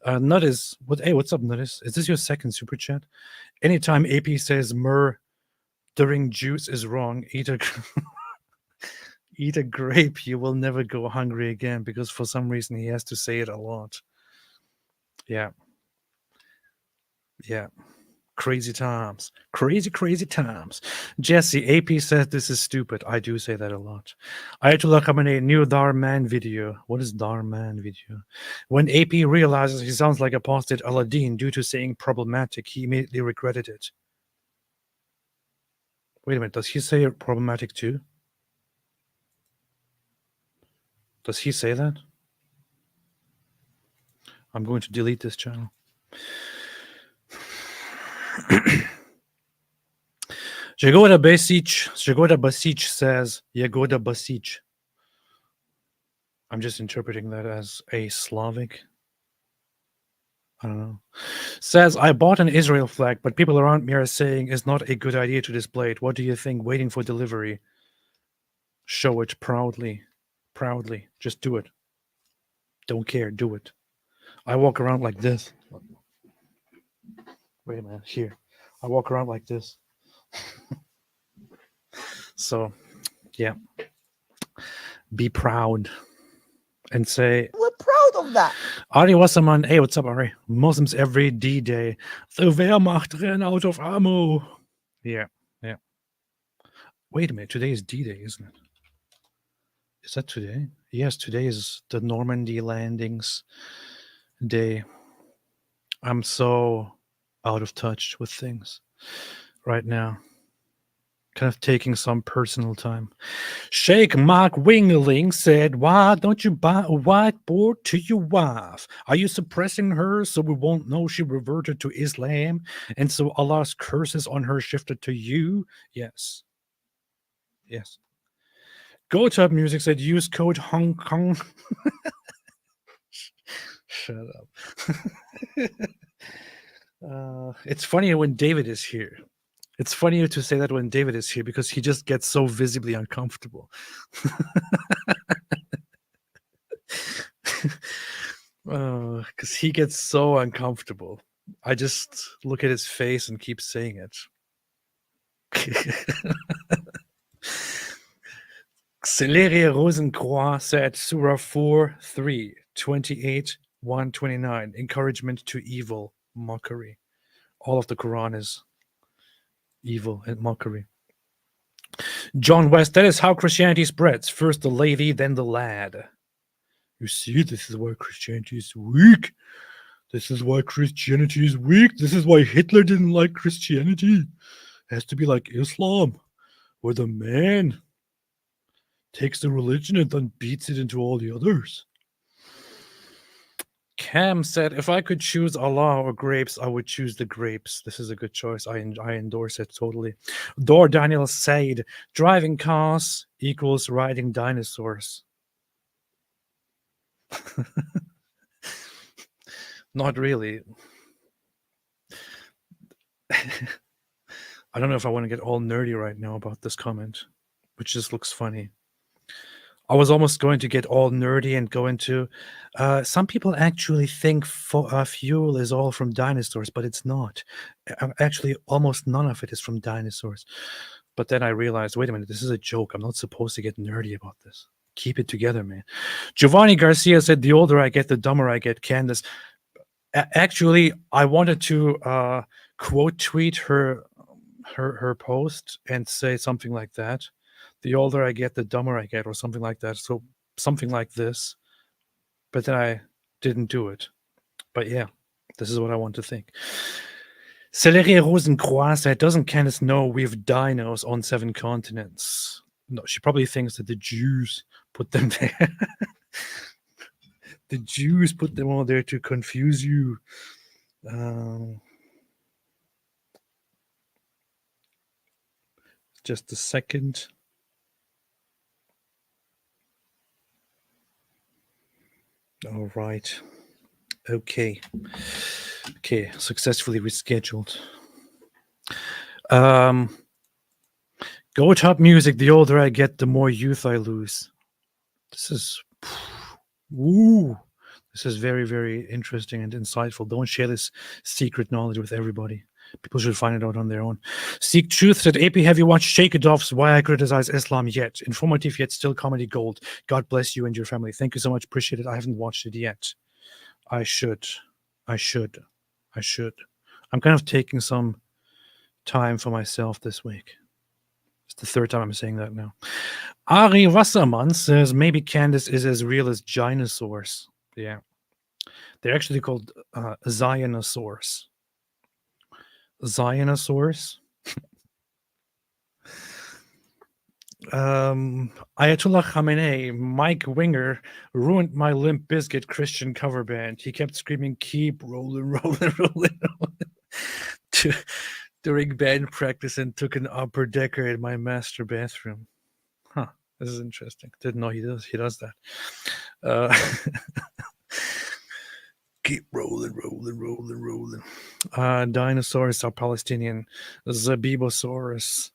Nuttis, hey, what's up, Nuttis? Is this your second super chat? Anytime AP says myrrh during juice is wrong, eat a eat a grape, you will never go hungry again, because for some reason he has to say it a lot. Yeah. Yeah. Crazy times. Crazy times. Jesse, AP says this is stupid. I do say that a lot. Ayatollah Khamenei, new Darman video. What is Darman video? When AP realizes he sounds like Apostate Aladdin due to saying problematic, he immediately regretted it. Wait a minute, does he say problematic too? Does he say that? I'm going to delete this channel. Jagoda Basic says Jagoda Basic. I'm just interpreting that as a Slavic. I don't know. Says, I bought an Israel flag, but people around me are saying it's not a good idea to display it. What do you think? Waiting for delivery. Show it proudly. Proudly. Just do it. Don't care. Do it. I walk around like this. Wait a minute. Here. I walk around like this. So, yeah. Be proud. And say, we're proud of that. Ari Wasserman, hey, what's up, Ari? Muslims every D-Day. The Wehrmacht ran out of ammo. Yeah, yeah. Wait a minute, today is D-Day, isn't it? Is that today? Yes, today is the Normandy landings day. I'm so out of touch with things right now. Kind of taking some personal time. Sheikh Mark Wingling said, why don't you buy a whiteboard to your wife? Are you suppressing her so we won't know she reverted to Islam and so Allah's curses on her shifted to you? Yes. Yes. GoTub Music said, use code Hong Kong. Shut up. It's funnier when David is here. It's funnier to say that when David is here because he just gets so visibly uncomfortable. Because he gets so uncomfortable. I just look at his face and keep saying it. Celeria Rosencroix said Surah 4:3, 28, 129, encouragement to evil, mockery. All of the Quran is evil and mockery. John West, that is how Christianity spreads. First the lady, then the lad. You see, this is why Christianity is weak. This is why Christianity is weak. This is why Hitler didn't like Christianity. It has to be like Islam, where the man takes the religion and then beats it into all the others. Cam said, if I could choose Allah or grapes, I would choose the grapes. This is a good choice. I endorse it totally. Dor Daniel said, driving cars equals riding dinosaurs. Not really. I don't know if I want to get all nerdy right now about this comment, which just looks funny. I was almost going to get all nerdy and go into some people actually think fuel is all from dinosaurs, but it's not. Actually, almost none of it is from dinosaurs. But then I realized, wait a minute, this is a joke. I'm not supposed to get nerdy about this. Keep it together, man. Giovanni Garcia said, the older I get, the dumber I get. Candace, actually, I wanted to quote tweet her post and say something like that. The older I get, the dumber I get, or something like that. So something like this. But then I didn't do it. But yeah, this is what I want to think. Celeria Rosencroix said, doesn't Candace know we have dinos on 7 continents? No, she probably thinks that the Jews put them there. The Jews put them all there to confuse you. Just a second. All right. Okay. Successfully rescheduled. Go top music. The older I get, the more youth I lose. This is, woo. This is very, very interesting and insightful. Don't share this secret knowledge with everybody. People should find it out on their own. Seek Truth said, AP, have you watched Shake It Off's Why I Criticize Islam Yet? Informative yet still comedy gold. God bless you and your family. Thank you so much. Appreciate it. I haven't watched it yet. I should. I'm kind of taking some time for myself this week. It's the third time I'm saying that now. Ari Wasserman says, maybe Candace is as real as dinosaurs. Yeah. They're actually called Zionosaurs. Zionosaurs. Ayatollah Khamenei, Mike Winger ruined my Limp Bizkit Christian cover band. He kept screaming, keep rolling, during band practice and took an upper decker in my master bathroom. Huh, this is interesting. Didn't know he does that. Keep rolling. Dinosaurs are Palestinian. Zabibosaurus.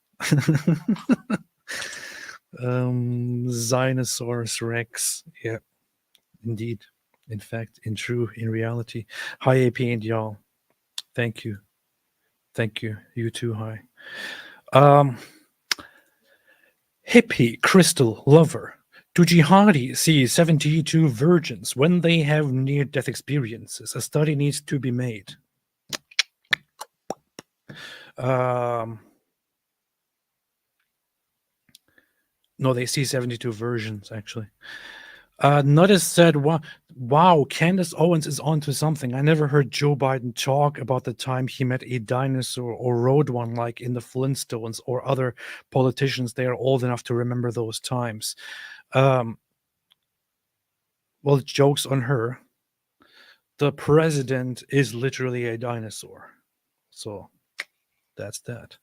Zinosaurus Rex. Yeah, indeed. In fact, in reality. Hi, AP and y'all. Thank you. You too, hi. Hippie Crystal Lover. Do jihadis see 72 virgins when they have near-death experiences? A study needs to be made. No, they see 72 versions, actually. Nuttis said, wow, Candace Owens is onto something. I never heard Joe Biden talk about the time he met a dinosaur or rode one like in the Flintstones or other politicians. They are old enough to remember those times. Well, joke's on her. The president is literally a dinosaur. So that's that.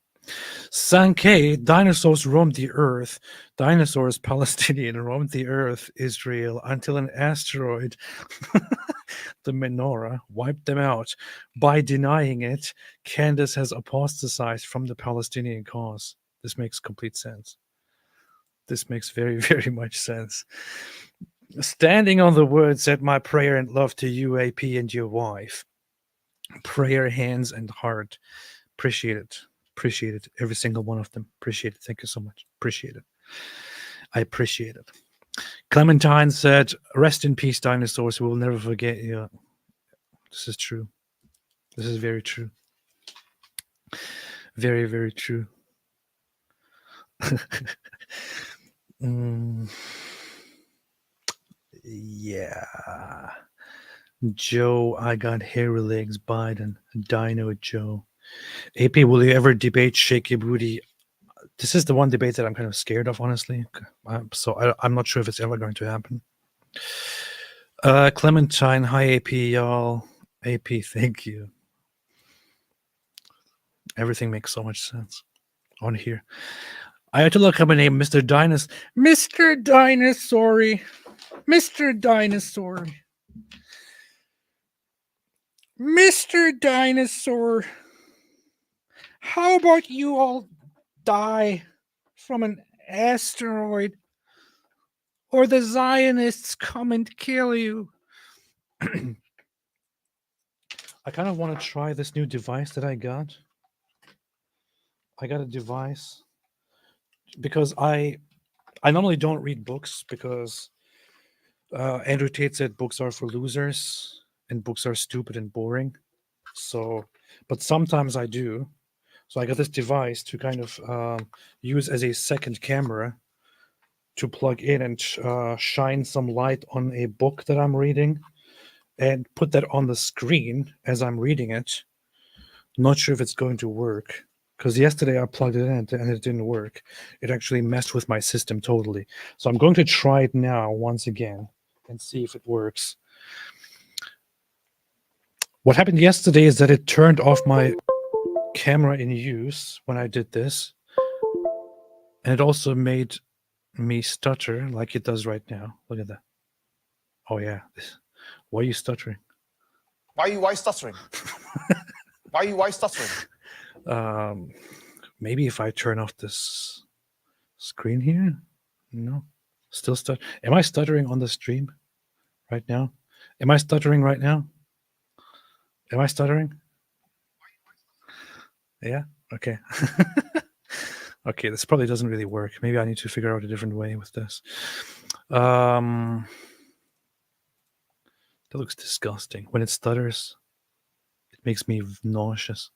Sankey, dinosaurs roamed the earth. Dinosaurs, Palestinian, roamed the earth, Israel, until an asteroid, the menorah, wiped them out. By denying it, Candace has apostatized from the Palestinian cause. This makes complete sense. This makes very, very much sense. Standing on the word, said my prayer and love to you, AP, and your wife. Prayer, hands, and heart. Appreciate it. Every single one of them. Appreciate it. Thank you so much. Appreciate it. I appreciate it. Clementine said, rest in peace, dinosaurs. We will never forget you. This is true. This is very true. Very, very true. Yeah. Joe, I got hairy legs, Biden. Dino Joe. AP, will you ever debate Shaky Booty? This is the one debate that I'm kind of scared of, honestly. So I'm not sure if it's ever going to happen. Clementine, hi AP, y'all. AP, thank you. Everything makes so much sense on here. Ayatollah Khamenei, Mr. Dinosaur. Mr. Dinosaur. How about you all die from an asteroid or the Zionists come and kill you? I kind of want to try this new device that I got. I got a device because I normally don't read books because Andrew Tate said books are for losers and books are stupid and boring. So, but sometimes I do. So I got this device to kind of use as a second camera to plug in and shine some light on a book that I'm reading and put that on the screen as I'm reading it. Not sure if it's going to work because yesterday I plugged it in and it didn't work. It actually messed with my system totally. So I'm going to try it now once again and see if it works. What happened yesterday is that it turned off my camera in use when I did this, and it also made me stutter like it does right now. Look at that. Oh yeah. Why are you stuttering? Why are you stuttering? Why stuttering? Maybe if I turn off this screen here. No, still stutter. Am I stuttering on the stream right now? Am I stuttering right now? Am I stuttering? Yeah. Okay. Okay, this probably doesn't really work. Maybe I need to figure out a different way with this. That looks disgusting. When it stutters, it makes me nauseous.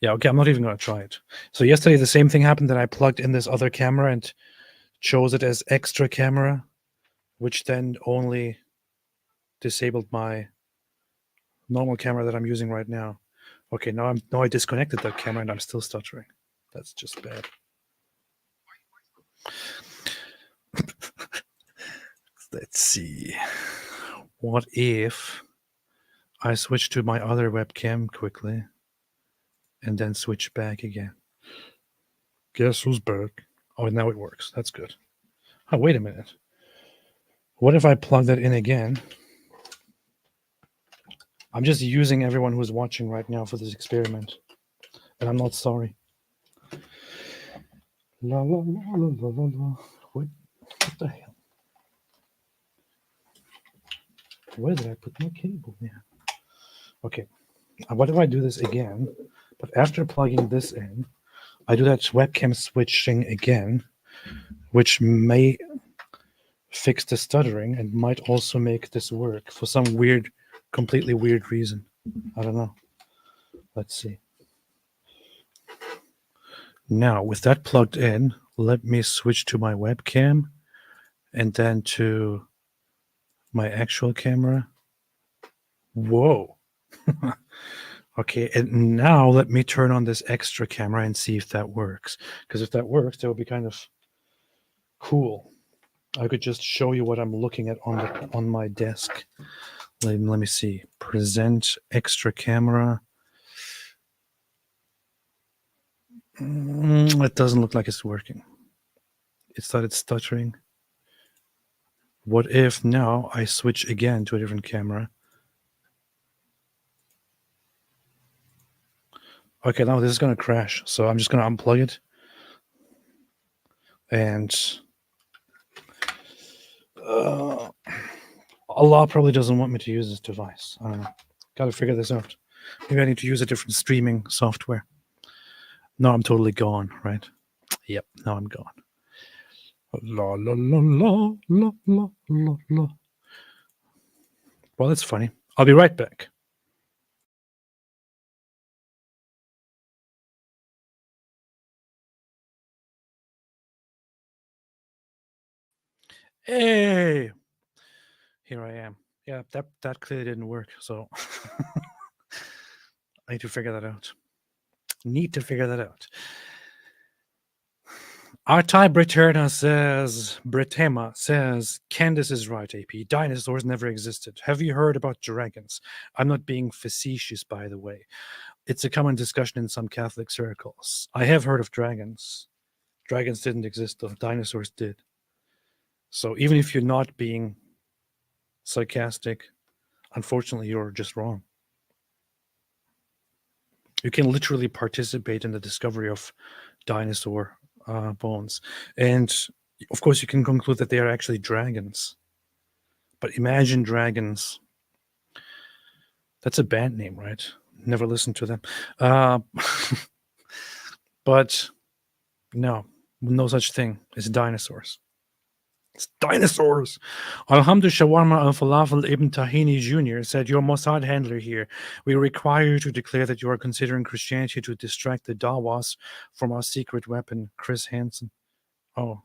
Yeah, okay, I'm not even going to try it. So yesterday, the same thing happened that I plugged in this other camera and chose it as extra camera, which then only disabled my normal camera that I'm using right now. Okay, now I disconnected that camera and I'm still stuttering. That's just bad. Let's see. What if I switch to my other webcam quickly and then switch back again? Guess who's back? Oh, now it works. That's good. Oh, wait a minute. What if I plug that in again? I'm just using everyone who's watching right now for this experiment. And I'm not sorry. La la la la la la la. What the hell? Where did I put my cable? Yeah. Okay. What if I do this again? But after plugging this in, I do that webcam switching again, which may fix the stuttering and might also make this work for some weird, completely weird reason. I don't know. Let's see. Now, with that plugged in, let me switch to my webcam and then to my actual camera. Whoa. Okay, and now let me turn on this extra camera and see if that works. Because if that works, that would be kind of cool. I could just show you what I'm looking at on my desk. Let me see. Present extra camera. It doesn't look like it's working. It started stuttering. What if now I switch again to a different camera? Okay, now this is going to crash. So I'm just going to unplug it. And Allah probably doesn't want me to use this device. I don't know. Got to figure this out. Maybe I need to use a different streaming software. No, I'm totally gone, right? Yep, now I'm gone. La la la la la la la la. Well, that's funny. I'll be right back. Hey, here I am. Yeah, that clearly didn't work. So I need to figure that out. Artai Bretema says, Candace is right, AP. Dinosaurs never existed. Have you heard about dragons? I'm not being facetious, by the way. It's a common discussion in some Catholic circles. I have heard of dragons. Dragons didn't exist, though. Dinosaurs did. So even if you're not being sarcastic, unfortunately, you're just wrong. You can literally participate in the discovery of dinosaur bones. And of course, you can conclude that they are actually dragons. But imagine dragons. That's a band name, right? Never listened to them. But no such thing as dinosaurs. It's dinosaurs. Alhamdu Shawarma Al Falafel Ibn Tahini Jr. said, "You're Mossad handler here. We require you to declare that you are considering Christianity to distract the Dawas from our secret weapon." Chris Hansen. Oh,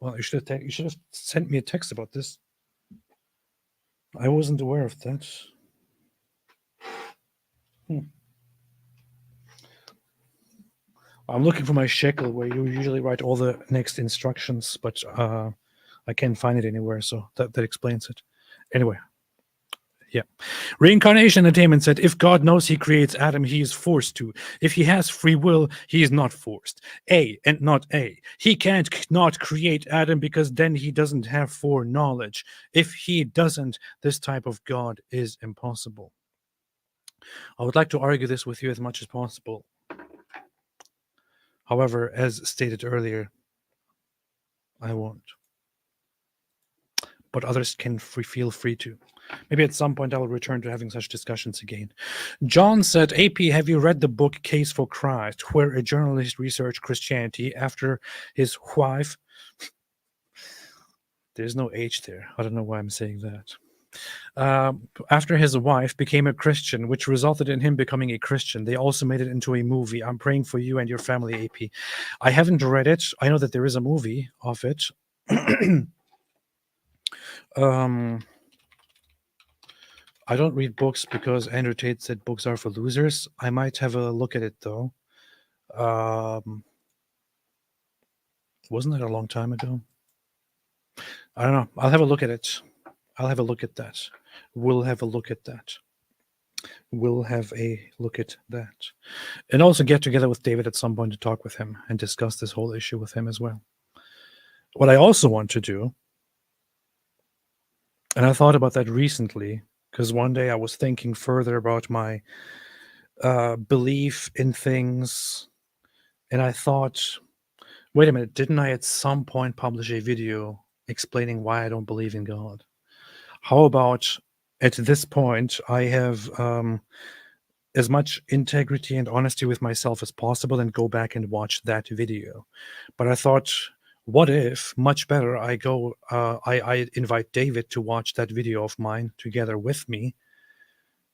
well, you should have sent me a text about this. I wasn't aware of that. I'm looking for my shekel where you usually write all the next instructions, but I can't find it anywhere, so that explains it. Anyway, yeah. Reincarnation Entertainment said, if God knows he creates Adam, he is forced to. If he has free will, he is not forced. A and not A. He can't not create Adam because then he doesn't have foreknowledge. If he doesn't, this type of God is impossible. I would like to argue this with you as much as possible. However, as stated earlier, I won't. But others can feel free to. Maybe at some point I will return to having such discussions again. John said, AP, have you read the book Case for Christ, where a journalist researched Christianity after his wife... There's no H there. I don't know why I'm saying that. After his wife became a Christian, which resulted in him becoming a Christian. They also made it into a movie. I'm praying for you and your family, AP. I haven't read it. I know that there is a movie of it. I don't read books because Andrew Tate said books are for losers. I might have a look at it, though. Wasn't that a long time ago? I don't know. I'll have a look at it. I'll have a look at that. We'll have a look at that. We'll have a look at that. And also get together with David at some point to talk with him and discuss this whole issue with him as well. What I also want to do, and I thought about that recently, because one day I was thinking further about my belief in things, and I thought, wait a minute, didn't I at some point publish a video explaining why I don't believe in God? How about at this point I have as much integrity and honesty with myself as possible and go back and watch that video? But I thought, what if, much better, I go, I invite David to watch that video of mine together with me,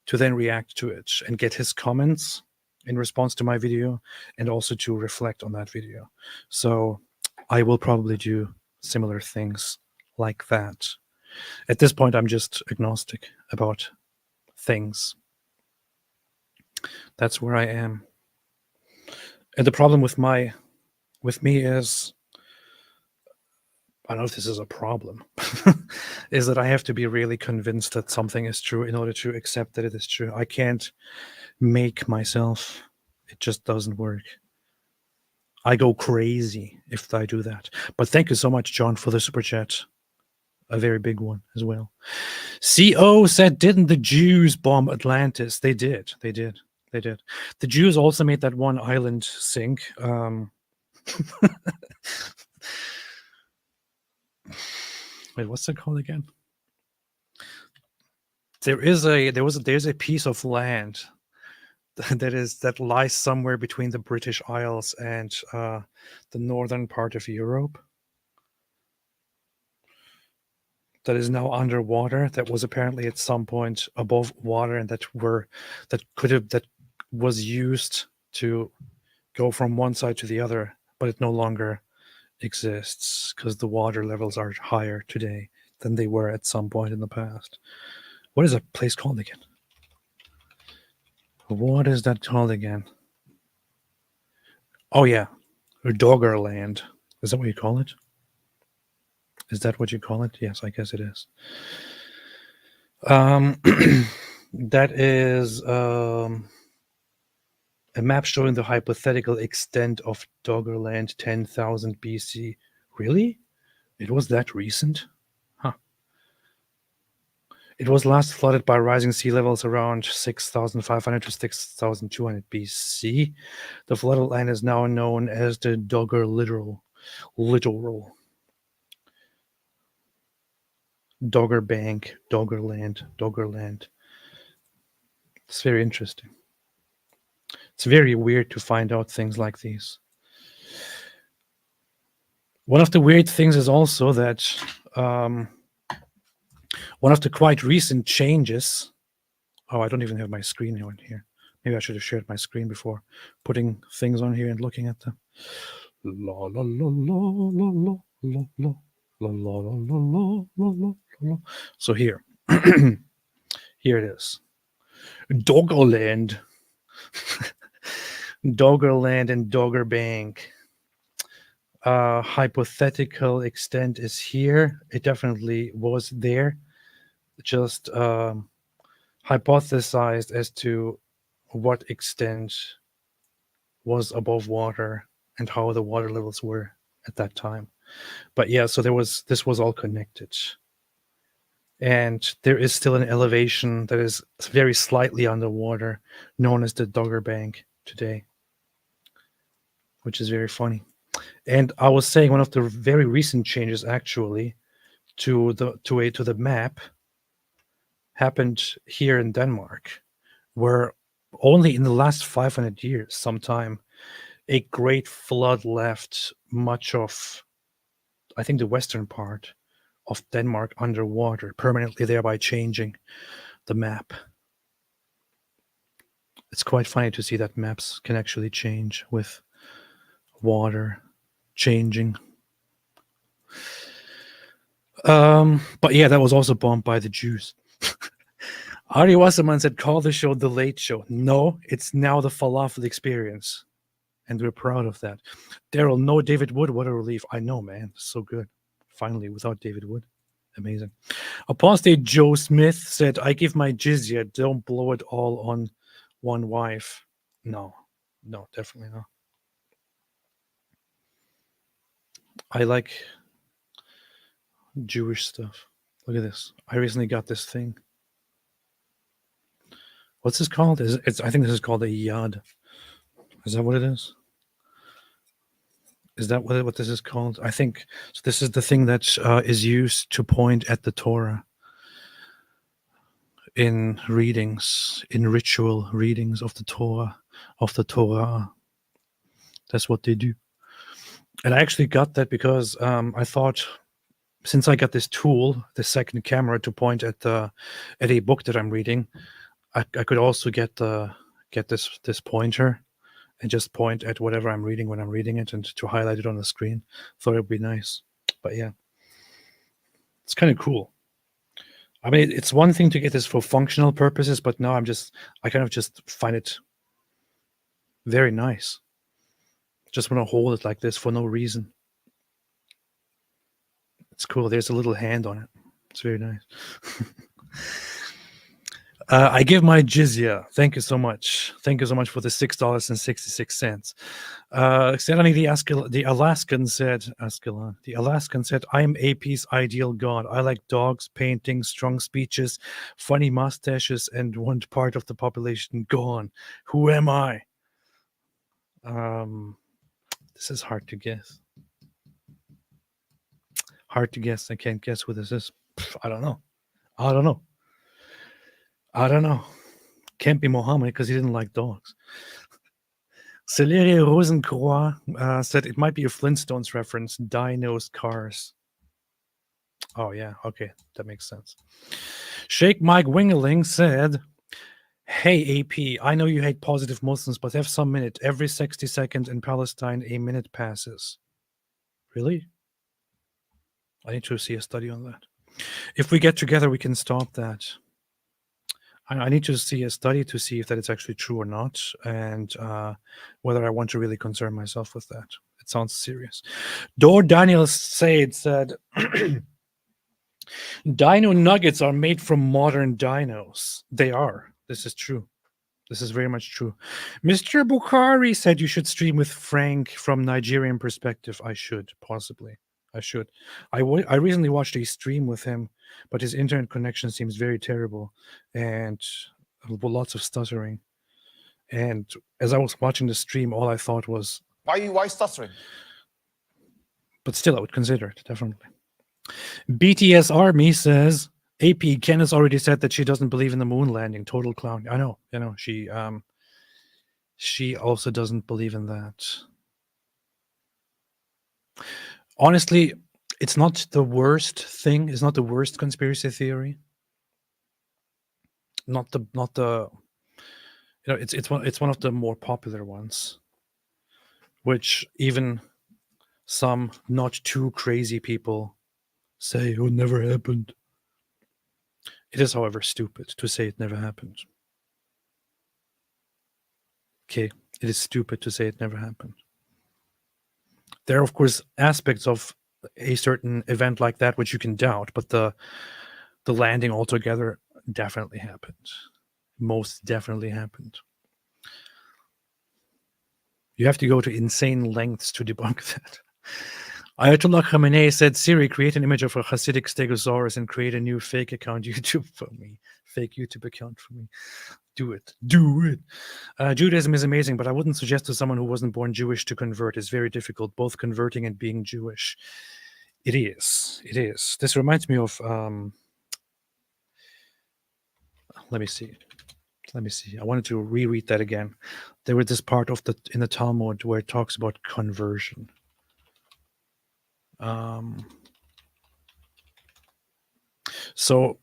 to then react to it and get his comments in response to my video, and also to reflect on that video. So I will probably do similar things like that. At this point, I'm just agnostic about things. That's where I am. And the problem with me is, I don't know if this is a problem, is that I have to be really convinced that something is true in order to accept that it is true. I can't make myself. It just doesn't work. I go crazy if I do that. But thank you so much, John, for the super chat. A very big one as well. CO said, didn't the Jews bomb Atlantis? They did. They did. They did. The Jews also made that one island sink. Wait, what's that called again? There's a piece of land that lies somewhere between the British Isles and the northern part of Europe, that is now underwater, that was apparently at some point above water, and that was used to go from one side to the other, but it no longer exists because the water levels are higher today than they were at some point in the past. What is that place called again? What is that called again? Oh yeah, Doggerland. Is that what you call it? Is that what you call it? Yes, I guess it is. That is a map showing the hypothetical extent of Doggerland 10,000 BC. Really? It was that recent? Huh. It was last flooded by rising sea levels around 6,500 to 6,200 BC. The flooded land is now known as the Dogger Littoral. Dogger Bank, Doggerland. It's very interesting. It's very weird to find out things like these. One of the weird things is also that one of the quite recent changes. Oh, I don't even have my screen on here. Maybe I should have shared my screen before putting things on here and looking at them. La la la la la la la la la la la la la la. So here, here it is. Doggerland. Doggerland and Dogger Bank. Hypothetical extent is here. It definitely was there. Just hypothesized as to what extent was above water and how the water levels were at that time. But yeah, so this was all connected. And there is still an elevation that is very slightly underwater, known as the Dogger Bank today, which is very funny. And I was saying one of the very recent changes actually to the map happened here in Denmark, where only in the last 500 years, sometime, a great flood left much of, I think, the western part of Denmark underwater, permanently, thereby changing the map. It's quite funny to see that maps can actually change with water changing. But yeah, that was also bombed by the Jews. Ari Wasserman said, call the show The Late Show. No, it's now the Falafel Experience. And we're proud of that. Daryl, no David Wood. What a relief. I know, man. So good. Finally, without David Wood. Amazing. Apostate Joe Smith said, I give my jizya. Don't blow it all on one wife. No, definitely not. I like Jewish stuff. Look at this. I recently got this thing. What's this called? I think this is called a yad. Is that what it is? Is that what this is called? I think so. This is the thing that is used to point at the Torah in readings, in ritual readings of the Torah. That's what they do. And I actually got that because I thought, since I got this tool, the second camera to point at a book that I'm reading, I could also get this pointer and just point at whatever I'm reading when I'm reading it and to highlight it on the screen. Thought it would be nice. But yeah, it's kind of cool. I mean, it's one thing to get this for functional purposes, but now I kind of just find it very nice. Just want to hold it like this for no reason. It's cool. There's a little hand on it. It's very nice. I give my jizya. Thank you so much. Thank you so much for the $6.66. The Alaskan said, I'm AP's ideal god. I like dogs, painting, strong speeches, funny mustaches, and one part of the population gone. Who am I? This is hard to guess. Hard to guess. I can't guess who this is. I don't know. Can't be Mohammed because he didn't like dogs. Celeria Rosencroix said it might be a Flintstones reference. Dinos, cars. Oh, yeah. Okay. That makes sense. Sheikh Mike Wingeling said, hey, AP, I know you hate positive Muslims, but have some minute. Every 60 seconds in Palestine, a minute passes. Really? I need to see a study on that. If we get together, we can stop that. I need to see a study to see if that is actually true or not, and whether I want to really concern myself with that. It sounds serious. Dor Daniel said, Dino nuggets are made from modern dinos. They are. This is true. This is very much true. Mr. Bukhari said you should stream with Frank from Nigerian perspective. I should, possibly. I should. I recently watched a stream with him, but his internet connection seems very terrible and lots of stuttering. And as I was watching the stream, all I thought was, why stuttering? But still, I would consider it, definitely. BTS Army says, AP, Ken has already said that she doesn't believe in the moon landing. Total clown. I know. She also doesn't believe in that. Honestly, it's not the worst thing. It's not the worst conspiracy theory. It's one of the more popular ones, which even some not too crazy people say it never happened. It is, however, stupid to say it never happened. Okay, it is stupid to say it never happened. There are, of course, aspects of a certain event like that which you can doubt, but the landing altogether definitely happened. Most definitely happened. You have to go to insane lengths to debunk that. Ayatollah Khamenei said, Siri, create an image of a Hasidic stegosaurus and create a new fake account YouTube for me. Fake YouTube account for me. Do it. Do it. Judaism is amazing, but I wouldn't suggest to someone who wasn't born Jewish to convert. It's very difficult, both converting and being Jewish. It is. It is. This reminds me of... let me see. I wanted to reread that again. There was this part of in the Talmud where it talks about conversion. So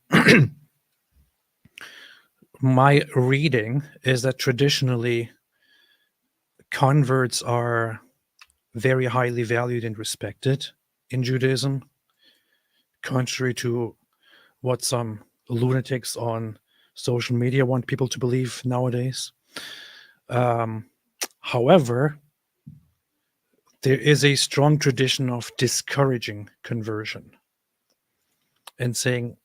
my reading is that traditionally converts are very highly valued and respected in Judaism, contrary to what some lunatics on social media want people to believe nowadays. However, there is a strong tradition of discouraging conversion and saying,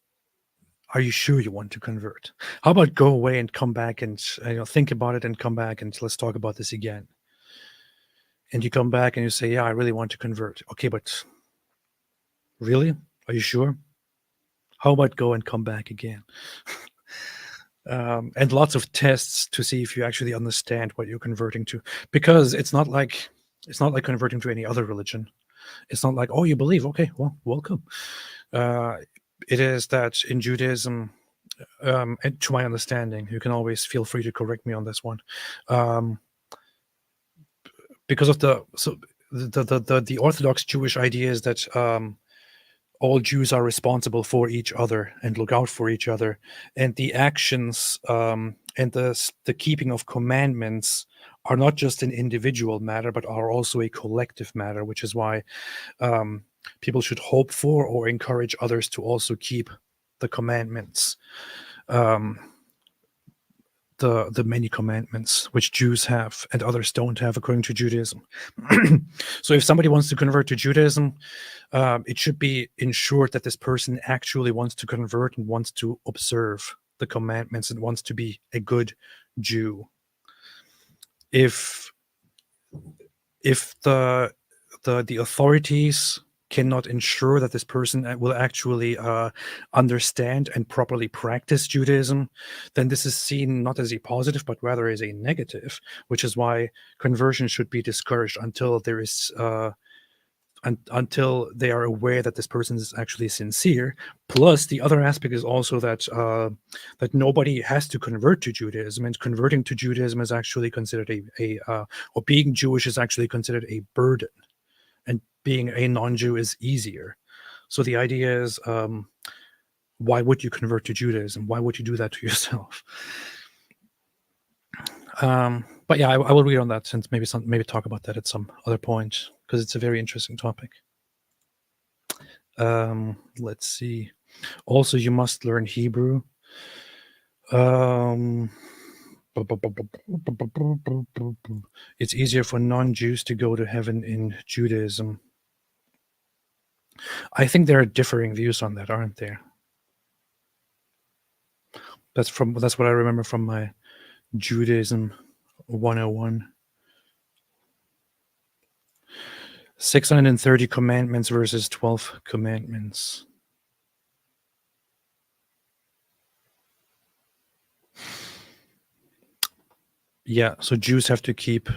are you sure you want to convert? How about go away and come back and think about it and come back and let's talk about this again. And you come back and you say, yeah, I really want to convert. Okay, but really? Are you sure? How about go and come back again? And lots of tests to see if you actually understand what you're converting to, because it's not like converting to any other religion. It's not like, oh, you believe, okay, well, welcome. It is that in Judaism, and to my understanding, you can always feel free to correct me on this one, because of the Orthodox Jewish idea is that all Jews are responsible for each other and look out for each other, and the actions and the keeping of commandments are not just an individual matter, but are also a collective matter, which is why people should hope for or encourage others to also keep the commandments, the many commandments which Jews have and others don't have according to Judaism. So if somebody wants to convert to Judaism, it should be ensured that this person actually wants to convert and wants to observe the commandments and wants to be a good Jew. If the authorities cannot ensure that this person will actually understand and properly practice Judaism, then this is seen not as a positive, but rather as a negative, which is why conversion should be discouraged until there is until they are aware that this person is actually sincere. Plus, the other aspect is also that that nobody has to convert to Judaism, and converting to Judaism is actually considered or being Jewish is actually considered a burden, and being a non-Jew is easier. So the idea is, why would you convert to Judaism? Why would you do that to yourself? But yeah, I will read on that, since maybe talk about that at some other point, because it's a very interesting topic. Let's see. Also, you must learn Hebrew. It's easier for non-Jews to go to heaven in Judaism. I think there are differing views on that, aren't there? That's what I remember from my Judaism 101. 630 commandments versus 12 commandments. Yeah, so Jews have to keep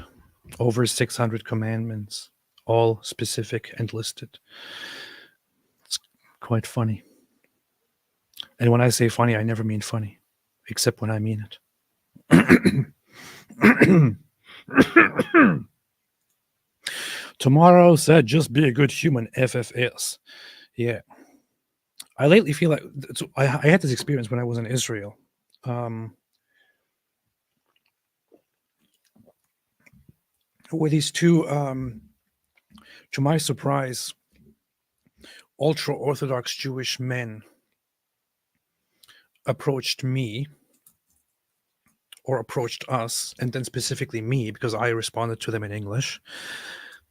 over 600 commandments, all specific and listed. It's quite funny. And when I say funny, I never mean funny, except when I mean it. Tomorrow said, just be a good human, FFS. Yeah. I lately feel like, I had this experience when I was in Israel. Where these two, to my surprise, ultra-Orthodox Jewish men approached me, or approached us, and then specifically me, because I responded to them in English,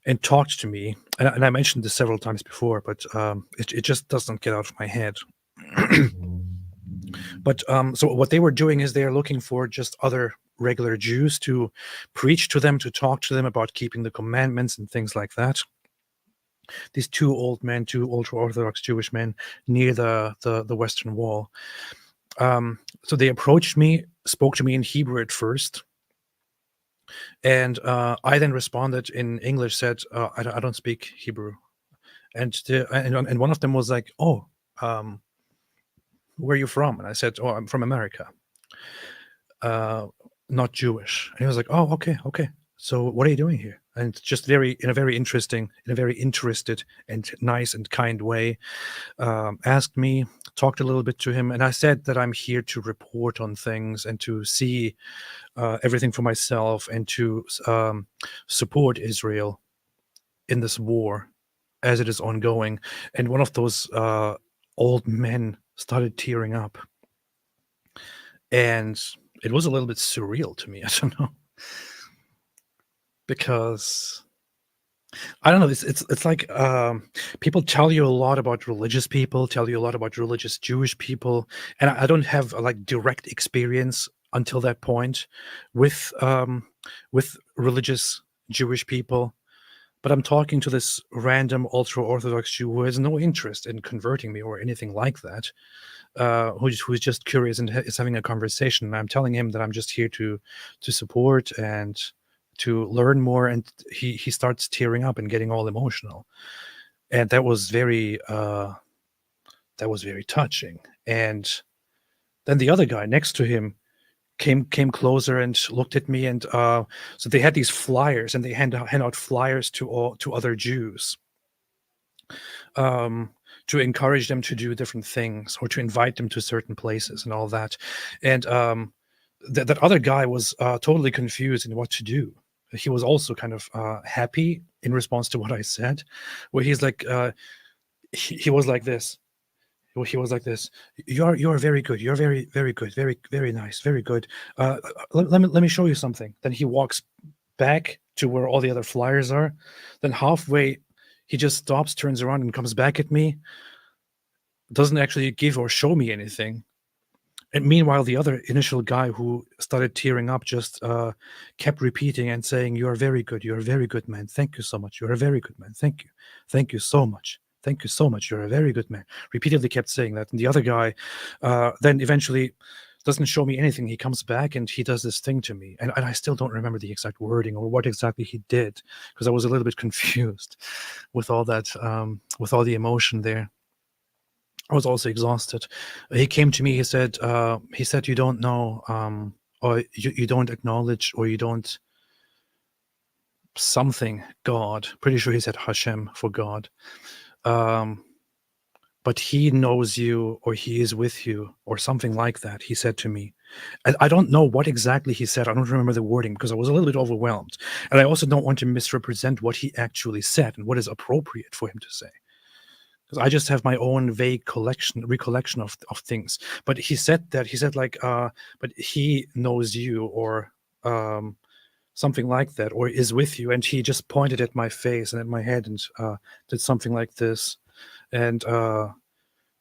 and talked to me. And I mentioned this several times before, but it just doesn't get out of my head. But so what they were doing is they're looking for just other regular Jews to preach to them, to talk to them about keeping the commandments and things like that. these two old men, two ultra-Orthodox Jewish men near the Western Wall. So they approached me, spoke to me in Hebrew at first, and I then responded in English, said, I don't speak Hebrew. And one of them was like, oh, where are you from? And I said, oh, I'm from America, not Jewish. And he was like, oh, okay. So what are you doing here? And just in a very interested and nice and kind way, asked me, talked a little bit to him, and I said that I'm here to report on things and to see everything for myself and to support Israel in this war as it is ongoing. And one of those old men started tearing up, and it was a little bit surreal to me. I don't know, because I don't know. It's like people tell you a lot about religious people, tell you a lot about religious Jewish people, and I don't have like direct experience until that point with religious Jewish people. But I'm talking to this random ultra-Orthodox Jew who has no interest in converting me or anything like that, who's just curious and is having a conversation. And I'm telling him that I'm just here to support and to learn more, and he starts tearing up and getting all emotional, and that was very touching. And then the other guy next to him came closer and looked at me, and so they had these flyers, and they hand out flyers to other Jews, to encourage them to do different things or to invite them to certain places and all that. And that other guy was totally confused in what to do. He was also kind of happy in response to what I said, where he's like, he was like this. He was like this. You're very good. You're very good. Very nice. Very good. Let me show you something. Then he walks back to where all the other flyers are. Then halfway, he just stops, turns around, and comes back at me. Doesn't actually give or show me anything. And meanwhile, the other initial guy who started tearing up just kept repeating and saying, "You are very good. You're a very good man. Thank you so much. You're a very good man. Thank you. Thank you so much. Thank you so much. You're a very good man." Repeatedly kept saying that. And the other guy then eventually doesn't show me anything. He comes back and he does this thing to me. And I still don't remember the exact wording or what exactly he did, because I was a little bit confused with all that, with all the emotion there. I was also exhausted. He came to me. He said, "You don't know, or you don't acknowledge, or you don't something God." Pretty sure he said Hashem for God. But he knows you, or he is with you, or something like that. He said to me. And I don't know what exactly he said. I don't remember the wording because I was a little bit overwhelmed, and I also don't want to misrepresent what he actually said and what is appropriate for him to say, because I just have my own vague recollection of things. But he said like, but he knows you, or something like that, or is with you. And he just pointed at my face and at my head and did something like this. And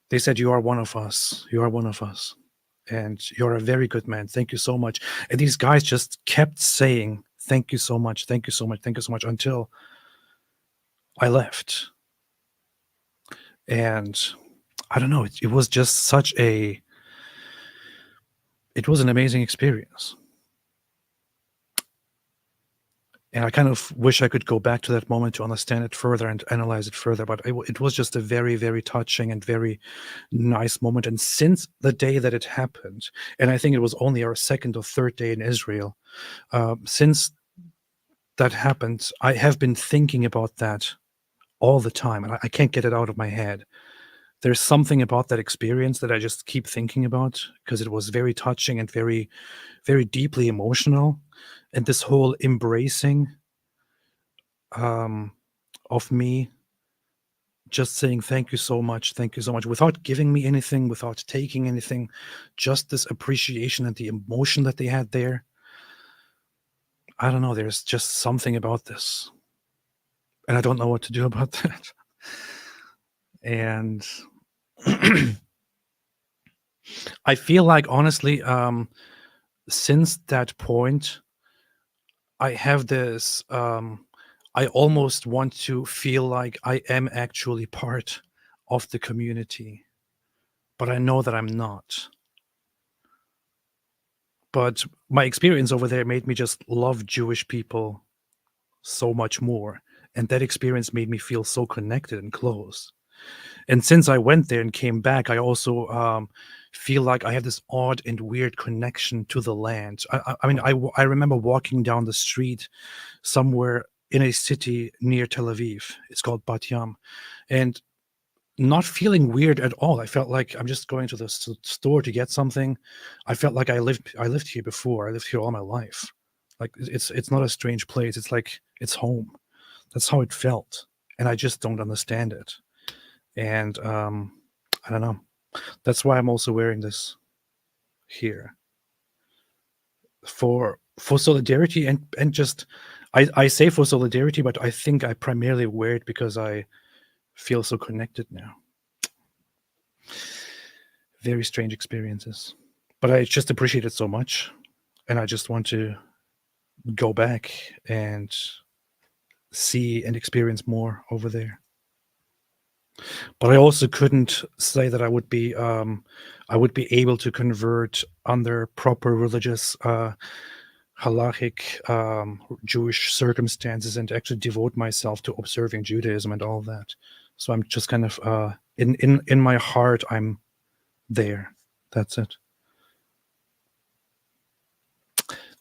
they said, "You are one of us. You are one of us. And you're a very good man. Thank you so much." And these guys just kept saying, "Thank you so much. Thank you so much. Thank you so much," until I left. And I don't know, it was just it was an amazing experience. And I kind of wish I could go back to that moment to understand it further and analyze it further. But it was just a very, very touching and very nice moment. And since the day that it happened, and I think it was only our second or third day in Israel, since that happened, I have been thinking about that all the time. And I can't get it out of my head. There's something about that experience that I just keep thinking about, because it was very touching and very, very deeply emotional. And this whole embracing of me, just saying thank you so much, without giving me anything, without taking anything, just this appreciation and the emotion that they had there. I don't know, there's just something about this. And I don't know what to do about that. And I feel like, honestly, since that point, I have this I almost want to feel like I am actually part of the community, but I know that I'm not. But my experience over there made me just love Jewish people so much more. And that experience made me feel so connected and close. And since I went there and came back, I also feel like I have this odd and weird connection to the land. I remember walking down the street somewhere in a city near Tel Aviv. It's called Bat Yam. And not feeling weird at all. I felt like I'm just going to the store to get something. I felt like I lived here before. I lived here all my life. Like it's not a strange place. It's like it's home. That's how it felt. And I just don't understand it. And I don't know. That's why I'm also wearing this here. For solidarity and just I say for solidarity, but I think I primarily wear it because I feel so connected now. Very strange experiences, but I just appreciate it so much, and I just want to go back and see and experience more over there. But I also couldn't say that I would be able to convert under proper religious halachic Jewish circumstances and actually devote myself to observing Judaism and all that. So I'm just kind of in my heart, I'm there. That's it.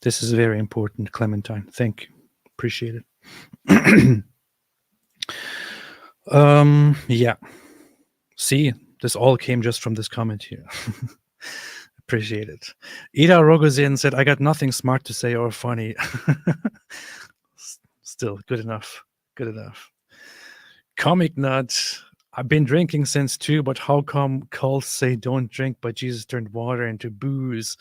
This is very important, Clementine. Thank you. Appreciate it. Yeah. See, this all came just from this comment here. Appreciate it. Ida Rogozin said, I got nothing smart to say or funny. Still, good enough. Good enough. Comic Nut, I've been drinking since 2, but how come cults say don't drink, but Jesus turned water into booze?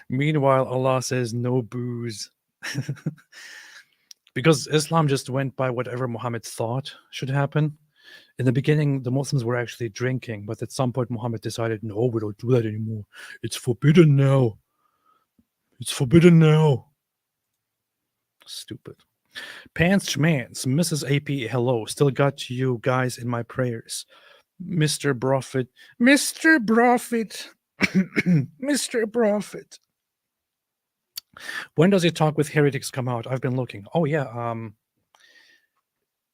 Meanwhile, Allah says no booze. Because Islam just went by whatever Muhammad thought should happen. In the beginning, the Muslims were actually drinking, but at some point Muhammad decided, no, we don't do that anymore. It's forbidden now. It's forbidden now. Stupid. Pants Schmans, Mrs. AP, hello. Still got you guys in my prayers. Mr. Prophet, Mr. Prophet, Mr. Prophet. When does your talk with heretics come out? I've been looking. Oh, yeah.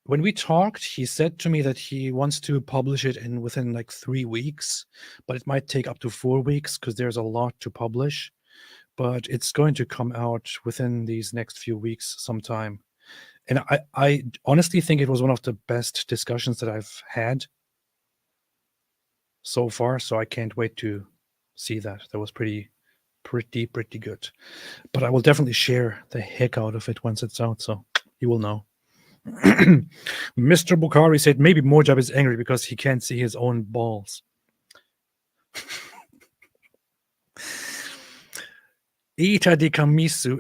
When we talked, he said to me that he wants to publish it within like 3 weeks, but it might take up to 4 weeks because there's a lot to publish. But it's going to come out within these next few weeks sometime. And I honestly think it was one of the best discussions that I've had so far. So I can't wait to see that. That was pretty good. But I will definitely share the heck out of it once it's out. So you will know. Mr. Bukhari said maybe Mojab is angry because he can't see his own balls. Eta Dakimasu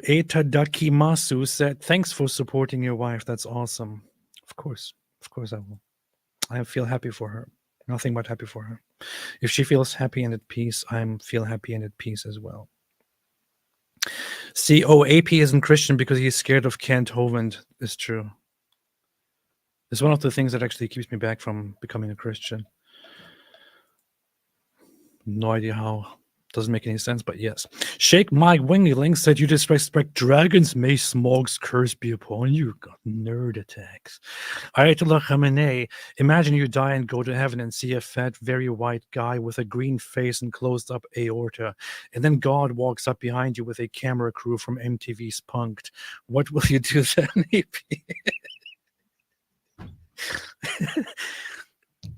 said, thanks for supporting your wife. That's awesome. Of course I will. I feel happy for her. Nothing but happy for her. If she feels happy and at peace, I feel happy and at peace as well. AP isn't Christian because he's scared of Kent Hovind. It's true. It's one of the things that actually keeps me back from becoming a Christian. No idea how. Doesn't make any sense, but yes. Shake Mike Wingling said, you disrespect dragons, may Smog's curse be upon you. Got nerd attacks. Ayatollah Khamenei, imagine you die and go to heaven and see a fat, very white guy with a green face and closed up aorta. And then God walks up behind you with a camera crew from MTV's Punk'd. What will you do then, AP?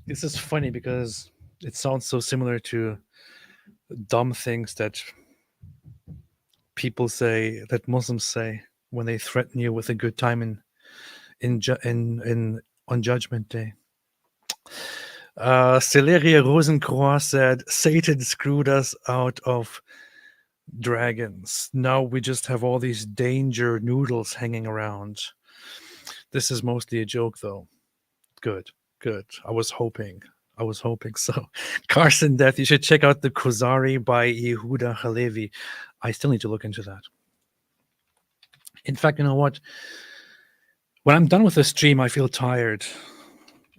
This is funny because it sounds so similar to dumb things that people say, that Muslims say when they threaten you with a good time on Judgment Day. Celeria Rosencroix said, Satan screwed us out of dragons. Now we just have all these danger noodles hanging around. This is mostly a joke, though. Good. I was hoping so. Carson Death, you should check out the Kuzari by Yehuda Halevi. I still need to look into that. In fact, you know what? When I'm done with the stream, I feel tired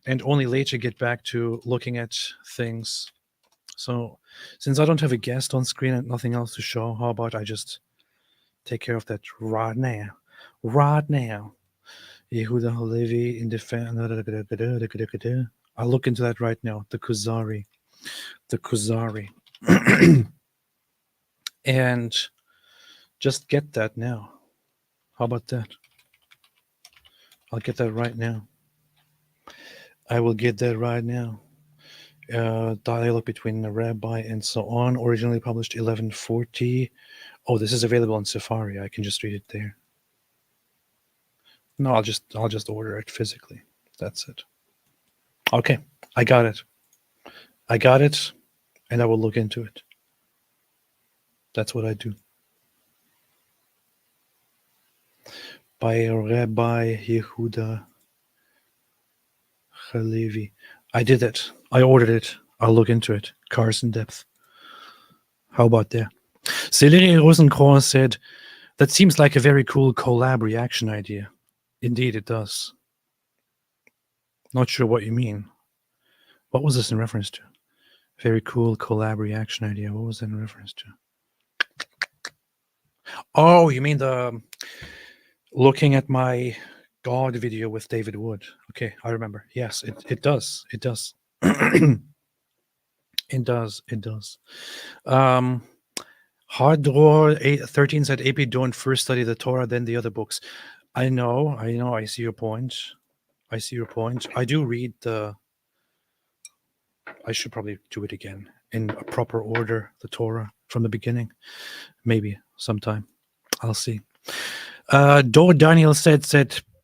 and only later get back to looking at things. So since I don't have a guest on screen and nothing else to show, how about I just take care of that right now? Right now. Yehuda Halevi in defense. I'll look into that right now. The Kuzari. And just get that now. How about that? I'll get that right now. I will get that right now. Dialogue between the rabbi and so on. Originally published 1140. Oh, this is available on Safari. I can just read it there. No, I'll just order it physically. That's it. Okay, I got it. And I will look into it. That's what I do. By Rabbi Yehuda Halevi. I did it. I ordered it. I'll look into it. Cars in depth. How about that? Celery Rosenkranz said, that seems like a very cool collab reaction idea. Indeed, it does. Not sure what you mean. What was this in reference to? Very cool collab reaction idea. What was that in reference to? Oh, you mean the looking at my God video with David Wood. Okay, I remember. Yes, it does. It does. It does. Hard Drawer 13 said AP don't first study the Torah, then the other books. I know. I see your point. I do read the. I should probably do it again in a proper order, the Torah from the beginning. Maybe sometime. I'll see. Dor Daniel said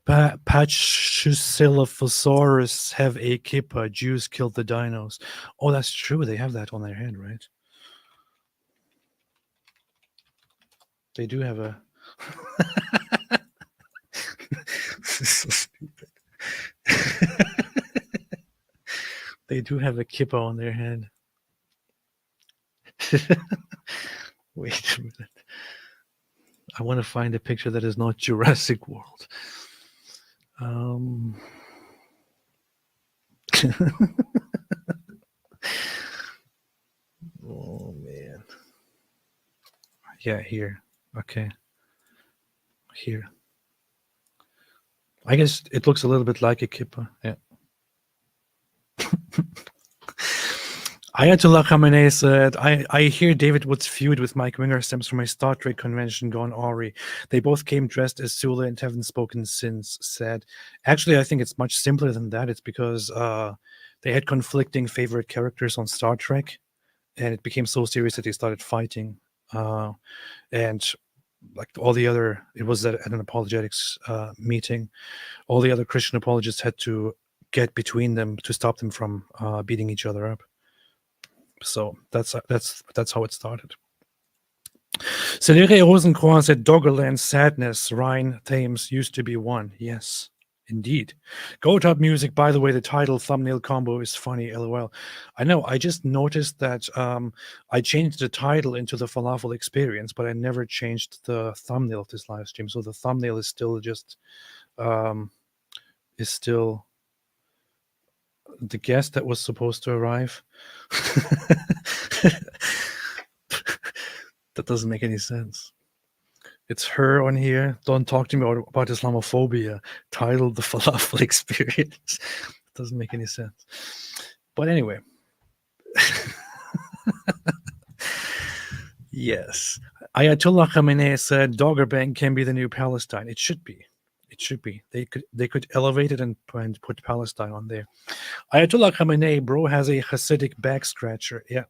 Pachycephalosaurus have a kippah. Jews killed the dinos. Oh, that's true. They have that on their head, right? They do have a. This is so stupid. They do have a kippah on their head. Wait a minute. I want to find a picture that is not Jurassic World. Oh man. Yeah, here. Okay. Here. I guess it looks a little bit like a kippah. Yeah. Ayatollah Khamenei said, I hear David Wood's feud with Mike Winger stems from a Star Trek convention gone awry. They both came dressed as Sula and haven't spoken since, said. Actually, I think it's much simpler than that. It's because they had conflicting favorite characters on Star Trek, and it became so serious that they started fighting. And like all the other, it was at an apologetics meeting. All the other Christian apologists had to get between them to stop them from beating each other up. So that's how it started. Celery Rosenkranz said Doggerland's sadness, Rhine Thames used to be one. Yes, indeed. Goat Up Music, by the way, the title thumbnail combo is funny, LOL. I know, I just noticed that I changed the title into the Falafel Experience, but I never changed the thumbnail of this live stream. So the thumbnail is still just the guest that was supposed to arrive. That doesn't make any sense. It's her on here. Don't talk to me about Islamophobia. Titled The Falafel Experience. Doesn't make any sense. But anyway. Yes. Ayatollah Khamenei said Dogger Bank can be the new Palestine. It should be. It should be. They could elevate it and put Palestine on there. Ayatollah Khamenei, bro, has a Hasidic back scratcher. Yeah.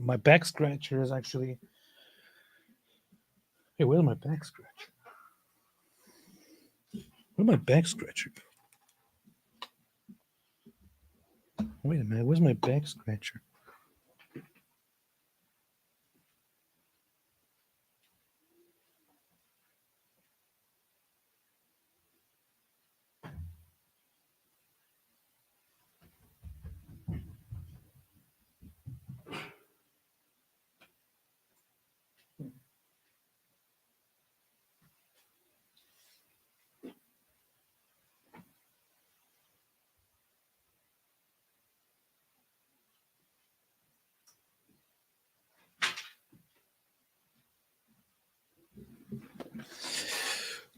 My back scratcher is actually. Hey, where's my back scratcher? Where'd my back scratcher go? Wait a minute. Where's my back scratcher?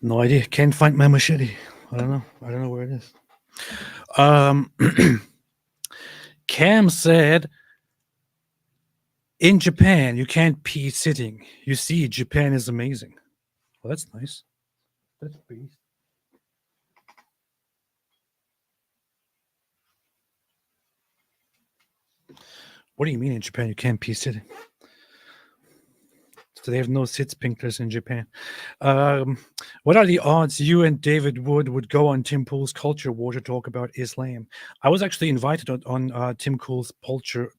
No idea. Can't find my machete. I don't know. I don't know where it is. Cam said, in Japan, you can't pee sitting. You see, Japan is amazing. Well, that's nice. That's beast. What do you mean in Japan you can't pee sitting? So they have no sit sprinklers in Japan. What are the odds you and David would go on Tim Pool's Culture War to talk about Islam? I was actually invited on Tim Pool's Culture.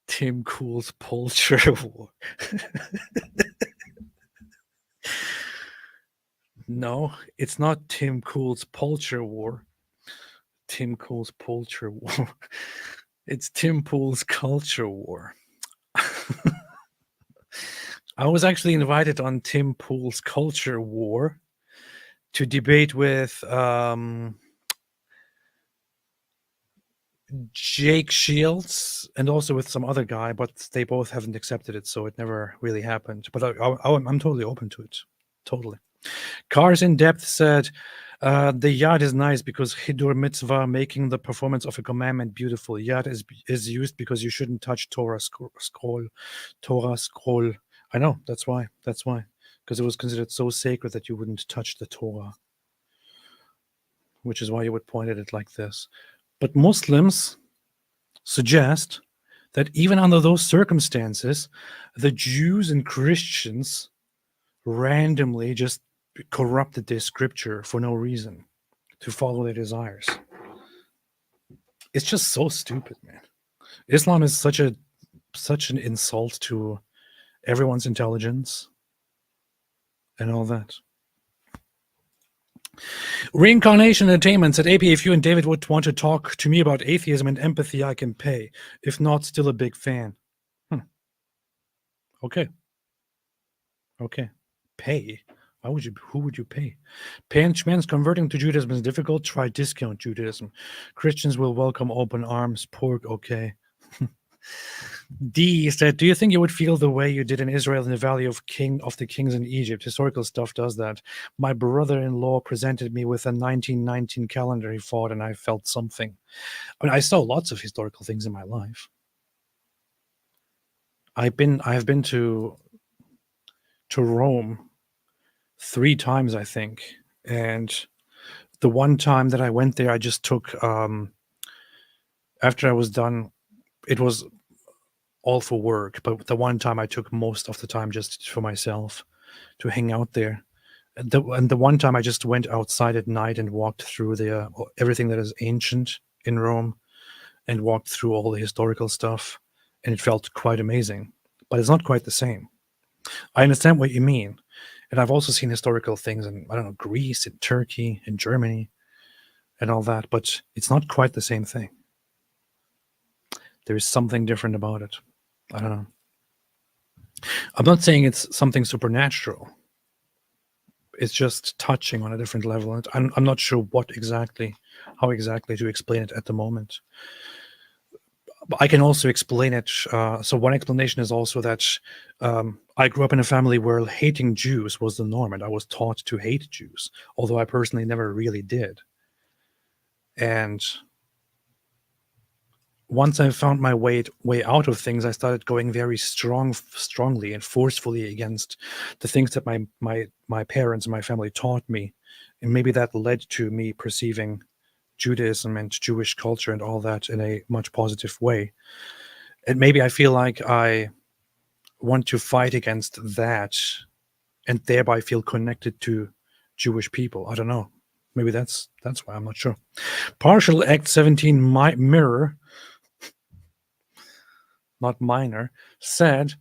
Tim Cool's Culture War. No, it's not Tim Cool's Culture War. Tim Cool's Culture War. It's Tim Pool's Culture War. I was actually invited on Tim Pool's Culture War to debate with Jake Shields and also with some other guy, but they both haven't accepted it, so it never really happened. But I'm totally open to it. Totally. Cars in Depth said, the yard is nice because Hidur Mitzvah, making the performance of a commandment beautiful. Yard is used because you shouldn't touch Torah scroll. Torah scroll. I know, that's why. That's why. Because it was considered so sacred that you wouldn't touch the Torah. Which is why you would point at it like this. But Muslims suggest that even under those circumstances, the Jews and Christians randomly just corrupted their scripture for no reason to follow their desires. It's just so stupid, man. Islam is such an insult to everyone's intelligence and all that. Reincarnation Entertainment said, AP, if you and David would want to talk to me about atheism and empathy, I can pay. If not, still a big fan. Okay. Pay? Who would you pay? Men's converting to Judaism is difficult. Try discount Judaism. Christians will welcome open arms. Pork, okay. D said, do you think you would feel the way you did in Israel in the Valley of the Kings in Egypt? Historical stuff does that. My brother-in-law presented me with a 1919 calendar he fought, and I felt something. I mean, I saw lots of historical things in my life. I've been to Rome 3 times, I think, and the one time that I went there, I just took after I was done, it was all for work, but the one time I took most of the time just for myself to hang out there. And the one time I just went outside at night and walked through everything that is ancient in Rome and walked through all the historical stuff, and it felt quite amazing, but it's not quite the same. I understand what you mean. And I've also seen historical things in, I don't know, Greece and Turkey and Germany and all that, but it's not quite the same thing. There is something different about it. I don't know. I'm not saying it's something supernatural. It's just touching on a different level. I'm not sure how exactly to explain it at the moment. But I can also explain it. So one explanation is also that I grew up in a family where hating Jews was the norm, and I was taught to hate Jews, although I personally never really did. And once I found my way out of things, I started going very strongly and forcefully against the things that my parents and my family taught me. And maybe that led to me perceiving Judaism and Jewish culture and all that in a much positive way. And maybe I feel like I want to fight against that and thereby feel connected to Jewish people. I don't know. Maybe that's why. I'm not sure. Partial Act 17 Mirror, not minor, said,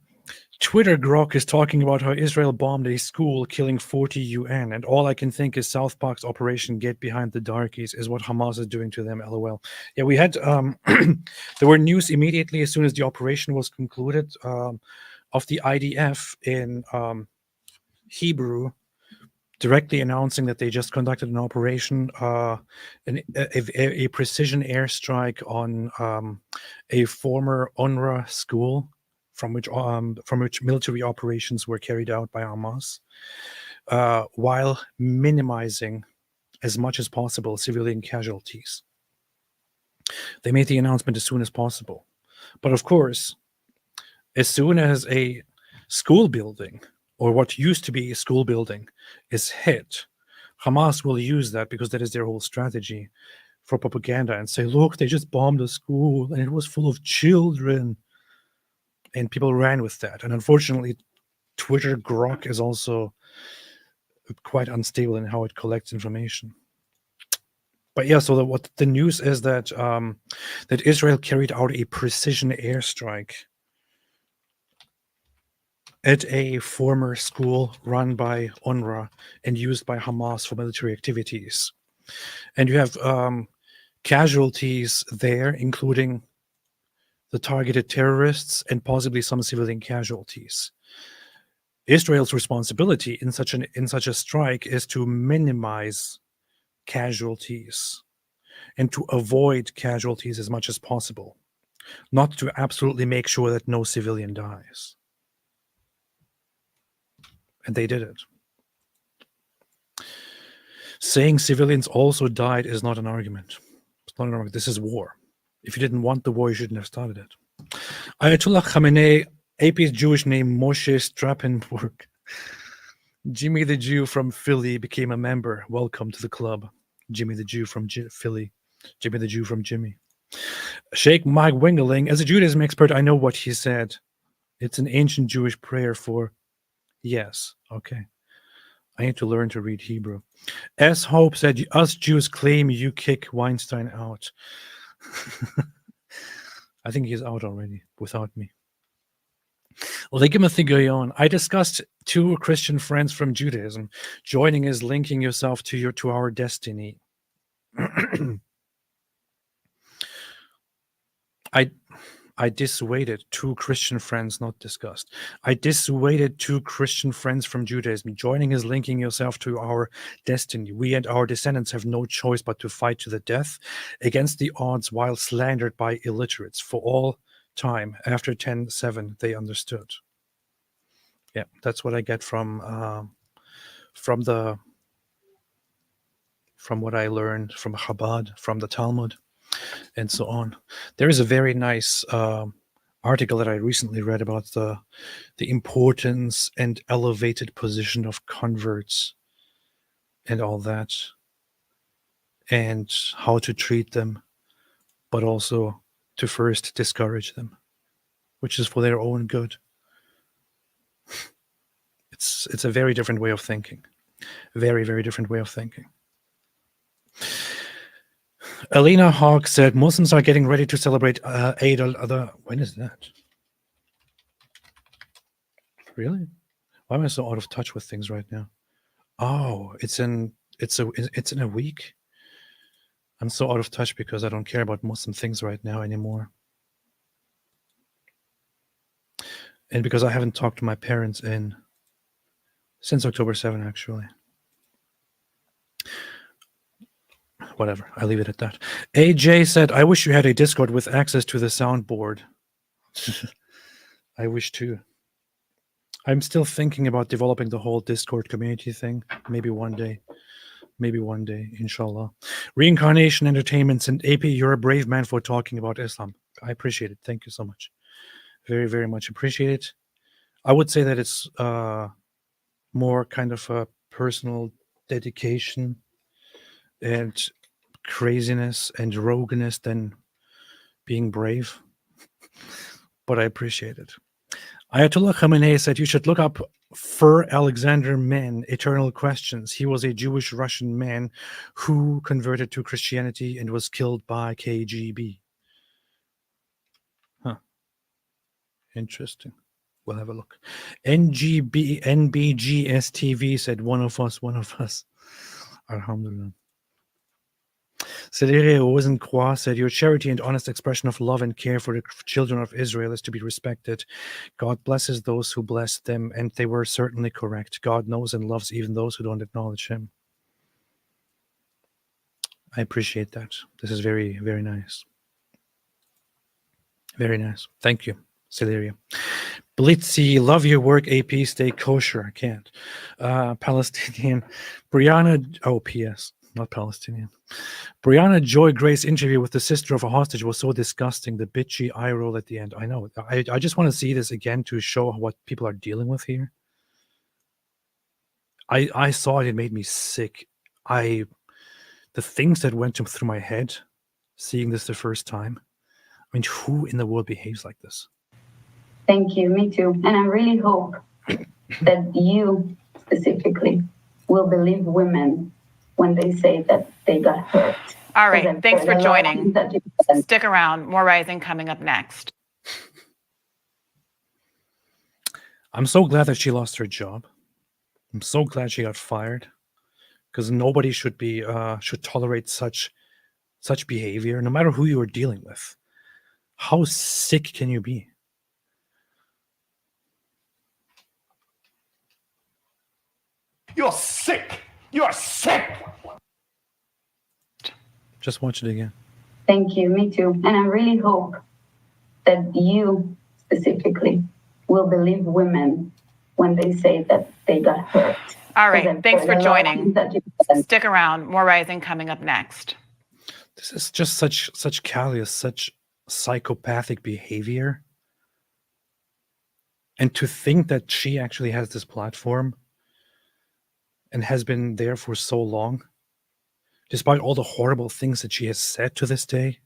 Twitter Grok is talking about how Israel bombed a school, killing 40 UN, and all I can think is South Park's Operation Get Behind the Darkies is what Hamas is doing to them, LOL. Yeah, we had, there were news immediately as soon as the operation was concluded of the IDF in Hebrew directly announcing that they just conducted an operation, a precision airstrike on a former UNRWA school from which military operations were carried out by Hamas, while minimizing as much as possible civilian casualties. They made the announcement as soon as possible. But of course, as soon as a school building, or what used to be a school building, is hit, Hamas will use that, because that is their whole strategy, for propaganda, and say, look, they just bombed a school and it was full of children. And people ran with that. And unfortunately, Twitter Grok is also quite unstable in how it collects information. But yeah, so what the news is that that Israel carried out a precision airstrike at a former school run by UNRWA and used by Hamas for military activities. And you have casualties there, including the targeted terrorists and possibly some civilian casualties. Israel's responsibility in such a strike is to minimize casualties and to avoid casualties as much as possible, not to absolutely make sure that no civilian dies. And they did it. Saying civilians also died is not an argument. It's not an argument. This is war. If you didn't want the war, you shouldn't have started it. Ayatollah Khamenei, AP's Jewish name Moshe Strappenberg. Jimmy the Jew from Philly became a member. Welcome to the club. Jimmy the Jew from Philly. Jimmy the Jew from Jimmy. Sheikh Mike Wingeling, as a Judaism expert, I know what he said. It's an ancient Jewish prayer for yes. Okay. I need to learn to read Hebrew. S. Hope said, us Jews claim you kick Weinstein out. I think he's out already without me. Legimathi Goyon. I discussed two Christian friends from Judaism. Joining is linking yourself to our destiny. I dissuaded two Christian friends, not discussed. I dissuaded two Christian friends from Judaism. Joining is linking yourself to our destiny. We and our descendants have no choice but to fight to the death against the odds while slandered by illiterates for all time. After 10:7, they understood. Yeah, that's what I get from what I learned from Chabad, from the Talmud, and so on. There is a very nice article that I recently read about the importance and elevated position of converts and all that, and how to treat them, but also to first discourage them, which is for their own good. It's a very different way of thinking. Very, very different way of thinking. Alina Hawk said, Muslims are getting ready to celebrate Eid al-Adha. When is that? Really? Why am I so out of touch with things right now? Oh, it's in a week. I'm so out of touch because I don't care about Muslim things right now anymore. And because I haven't talked to my parents since October 7, actually. Whatever, I leave it at that. AJ said, I wish you had a Discord with access to the soundboard. I wish too. I'm still thinking about developing the whole Discord community thing. Maybe one day, inshallah. Reincarnation Entertainments and AP, you're a brave man for talking about Islam. I appreciate it. Thank you so much. Very, very much appreciate it. I would say that it's more kind of a personal dedication and craziness and rogueness than being brave. But I appreciate it. Ayatollah Khamenei said you should look up for Alexander Men, Eternal Questions. He was a Jewish Russian man who converted to Christianity and was killed by KGB. Huh. Interesting. We'll have a look. NBGSTV said, one of us. Alhamdulillah. Cedere Rosencroix said, your charity and honest expression of love and care for the children of Israel is to be respected. God blesses those who bless them, and they were certainly correct. God knows and loves even those who don't acknowledge him. I appreciate that. This is very, very nice. Very nice. Thank you, Celeria. Blitzy, love your work, AP, stay kosher. I can't. Palestinian. Brianna, oh, PS, not Palestinian. Brianna Joy Grace interview with the sister of a hostage was so disgusting. The bitchy eye roll at the end. I know. I just want to see this again to show what people are dealing with here. I saw it. It made me sick. The things that went through my head seeing this the first time. I mean, who in the world behaves like this? Thank you. Me too. And I really hope that you specifically will believe women when they say that they got hurt. All right. Thanks for joining. Stick around. More Rising coming up next. I'm so glad that she lost her job. I'm so glad she got fired, because nobody should tolerate such behavior, no matter who you are dealing with. How sick can you be? You're sick. You're sick. Just watch it again. Thank you. Me too. And I really hope that you specifically will believe women when they say that they got hurt. All right. Thanks for joining. Stick around. More Rising coming up next. This is just such callous, such psychopathic behavior. And to think that she actually has this platform and has been there for so long, despite all the horrible things that she has said to this day.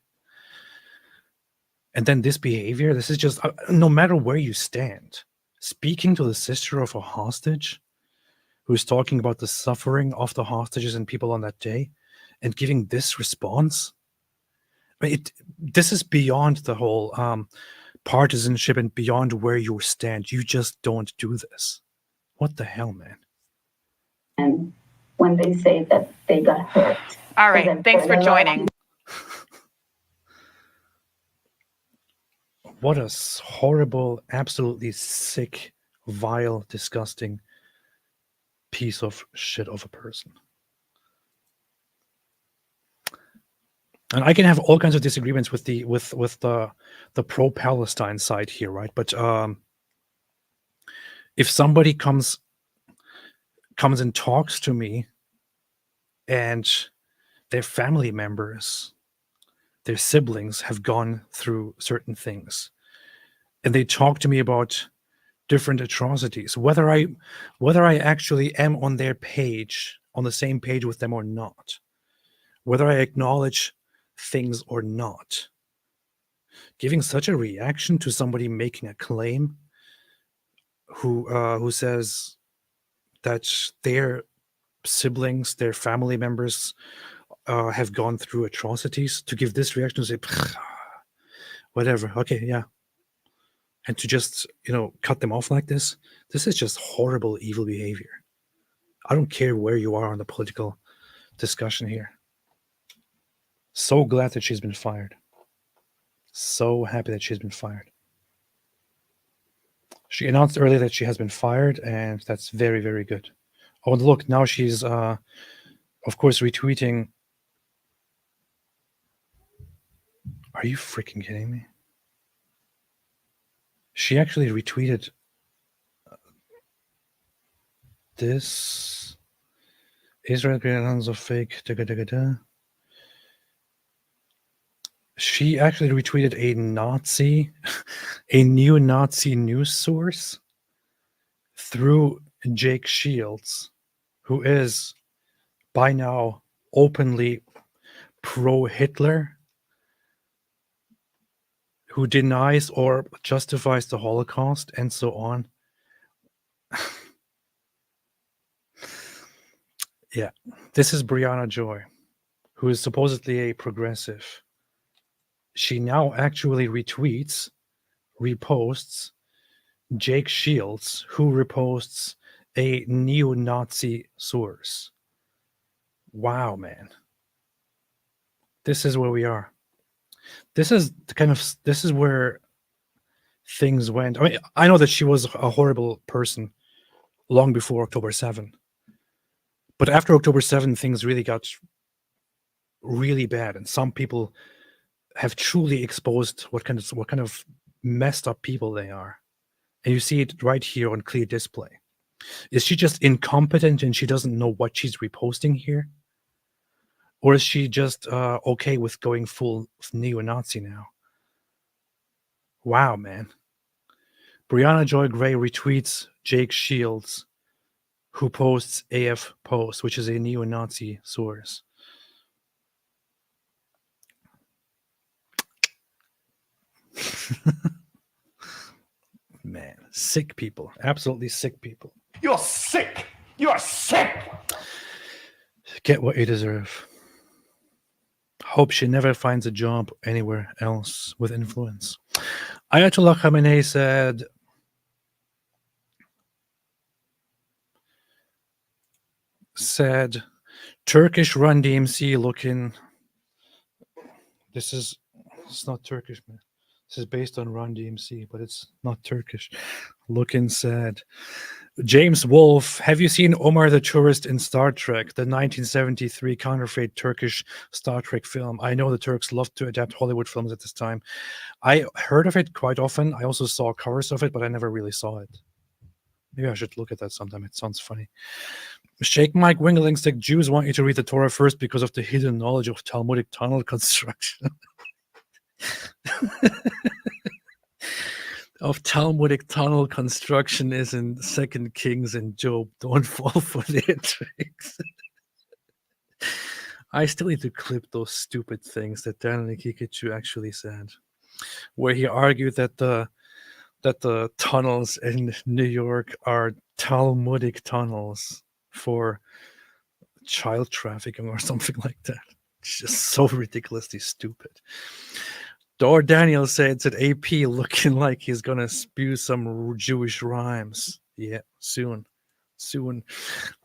And then this behavior, this is just, no matter where you stand, speaking to the sister of a hostage who's talking about the suffering of the hostages and people on that day, and giving this response. I mean, this is beyond the whole partisanship and beyond where you stand. You just don't do this. What the hell, man? And when they say that they got hurt. All right. Thanks for joining. What a horrible, absolutely sick, vile, disgusting piece of shit of a person. And I can have all kinds of disagreements with the pro-Palestine side here, right? But if somebody comes and talks to me, and their family members, their siblings have gone through certain things, and they talk to me about different atrocities, whether I actually am on their page, on the same page with them or not, whether I acknowledge things or not, giving such a reaction to somebody making a claim who says that their siblings, their family members have gone through atrocities, to give this reaction to say, whatever, okay, yeah. And to just, cut them off like this is just horrible, evil behavior. I don't care where you are on the political discussion here. So glad that she's been fired. So happy that she's been fired. She announced earlier that she has been fired, and that's very, very good. Oh, and look, now she's, of course, retweeting. Are you freaking kidding me? She actually retweeted this. Israel created of fake. She actually retweeted a neo-Nazi news source through Jake Shields, who is by now openly pro-Hitler, who denies or justifies the Holocaust, and so on. Yeah, this is Brianna Joy, who is supposedly a progressive. She now actually reposts Jake Shields, who reposts a neo-Nazi source. Wow, man. This is where we are. This is where things went. I mean, I know that she was a horrible person long before October 7. But after October 7, things really got really bad, and some people have truly exposed what kind of messed up people they are, And you see it right here on clear display. Is she just incompetent and she doesn't know what she's reposting here? Or is she just okay with going full neo-Nazi now? Wow, man. Brianna Joy Gray retweets Jake Shields, who posts AF Post, which is a neo-Nazi source. Man, sick people. Absolutely sick people. You're sick. You're sick. Get what you deserve. Hope she never finds a job anywhere else with influence. Ayatollah Khamenei said Turkish Run DMC looking. It's not Turkish, man. This is based on Run DMC, but it's not Turkish. Looking sad. James Wolfe, have you seen Omar the Tourist in Star Trek, the 1973 counterfeit Turkish Star Trek film? I know the Turks love to adapt Hollywood films at this time. I heard of it quite often. I also saw covers of it, but I never really saw it. Maybe I should look at that sometime. It sounds funny. Sheikh Mike Wingelingstick, Jews want you to read the Torah first because of the hidden knowledge of Talmudic tunnel construction. Of Talmudic tunnel construction is in 2 Kings and Job. Don't fall for their tricks. I still need to clip those stupid things that Daniel Kikachu actually said, where he argued that the tunnels in New York are Talmudic tunnels for child trafficking or something like that. It's just so ridiculously stupid. Dor Daniel said that AP looking like he's gonna spew some Jewish rhymes. Yeah, soon.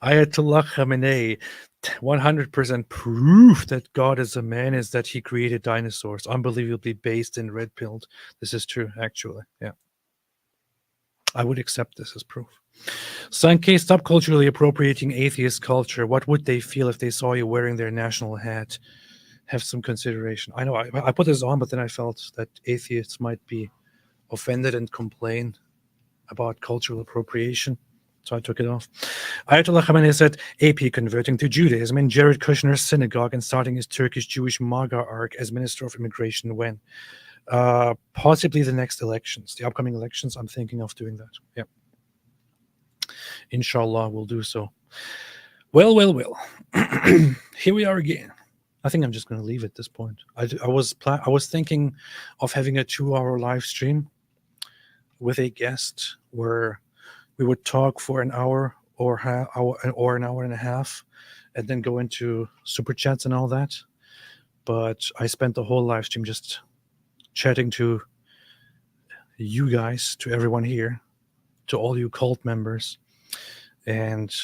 Ayatollah Khamenei, 100% proof that God is a man is that he created dinosaurs. Unbelievably based and red-pilled. This is true, actually. Yeah. I would accept this as proof. Sankey, stop culturally appropriating atheist culture. What would they feel if they saw you wearing their national hat? Have some consideration. I know I put this on, but then I felt that atheists might be offended and complain about cultural appropriation, so I took it off. Ayatollah Khamenei said, AP converting to Judaism in Jared Kushner's synagogue and starting his Turkish-Jewish MAGA arc as Minister of Immigration when? Possibly the next elections, the upcoming elections. I'm thinking of doing that. Yeah. Inshallah, we'll do so. Well. Here we are again. I think I'm just going to leave at this point. I was thinking of having a 2-hour live stream with a guest where we would talk for an hour or an hour and a half, and then go into super chats and all that. But I spent the whole live stream just chatting to you guys, to everyone here, to all you cult members, and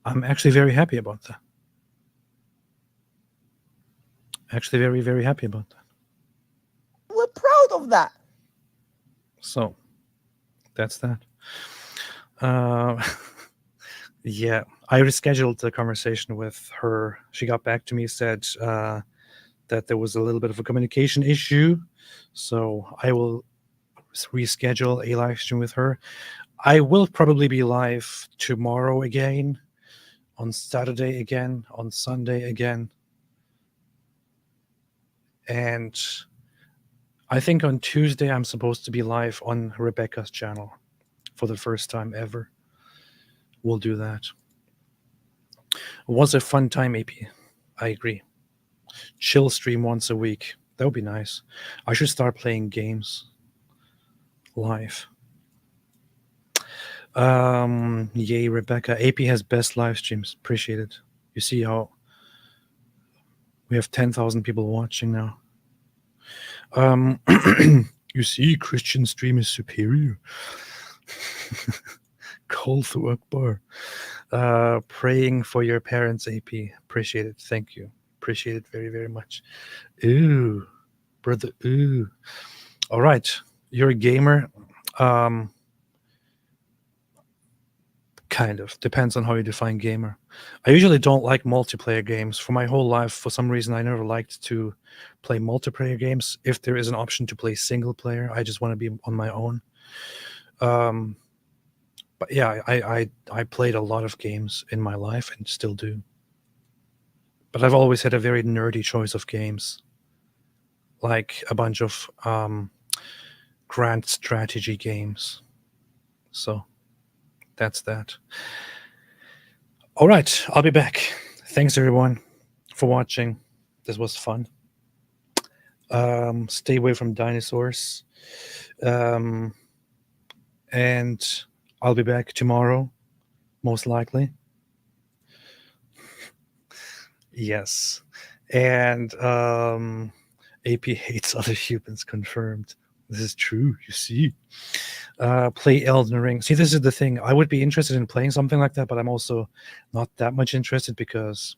I'm actually very happy about that. Actually very, very happy about that. We're proud of that. So that's that. Yeah, I rescheduled the conversation with her. She got back to me, said that there was a little bit of a communication issue. So I will reschedule a live stream with her. I will probably be live tomorrow again, on Saturday again, on Sunday again. And I think on Tuesday I'm supposed to be live on Rebecca's channel for the first time ever. We'll do that. It was a fun time, AP. I agree. Chill stream once a week. That would be nice. I should start playing games live. Yay, Rebecca. AP has best live streams. Appreciate it. You see how we have 10,000 people watching now. You see, Christian stream is superior. Call to Akbar. Praying for your parents, AP. Appreciate it. Thank you. Appreciate it very, very much. Ooh, brother. Ooh. All right. You're a gamer. Kind of. Depends on how you define gamer. I usually don't like multiplayer games. For my whole life, for some reason, I never liked to play multiplayer games. If there is an option to play single player, I just want to be on my own. But yeah, I played a lot of games in my life and still do. But I've always had a very nerdy choice of games, like a bunch of grand strategy games. So that's that. All right, I'll be back. Thanks everyone for watching. This was fun. Stay away from dinosaurs. And I'll be back tomorrow, most likely. Yes. And AP hates other humans, confirmed. This is true, you see. Play Elden Ring. See, this is the thing. I would be interested in playing something like that, but I'm also not that much interested because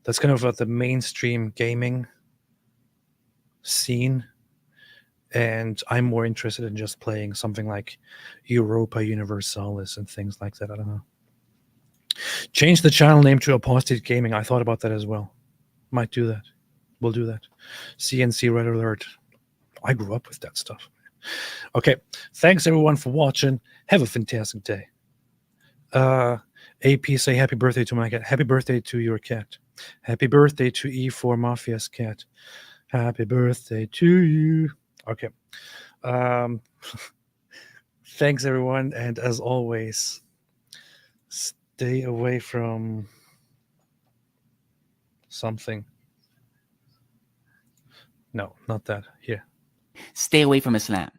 that's kind of the mainstream gaming scene. And I'm more interested in just playing something like Europa Universalis and things like that. I don't know. Change the channel name to Apostate Gaming. I thought about that as well. Might do that. We'll do that. CNC Red Alert. I grew up with that stuff. Okay. Thanks everyone for watching. Have a fantastic day. AP, say happy birthday to my cat. Happy birthday to your cat. Happy birthday to E4 Mafia's cat. Happy birthday to you. Okay. Thanks everyone, and as always, stay away from something. No, not that. Here. Stay away from Islam.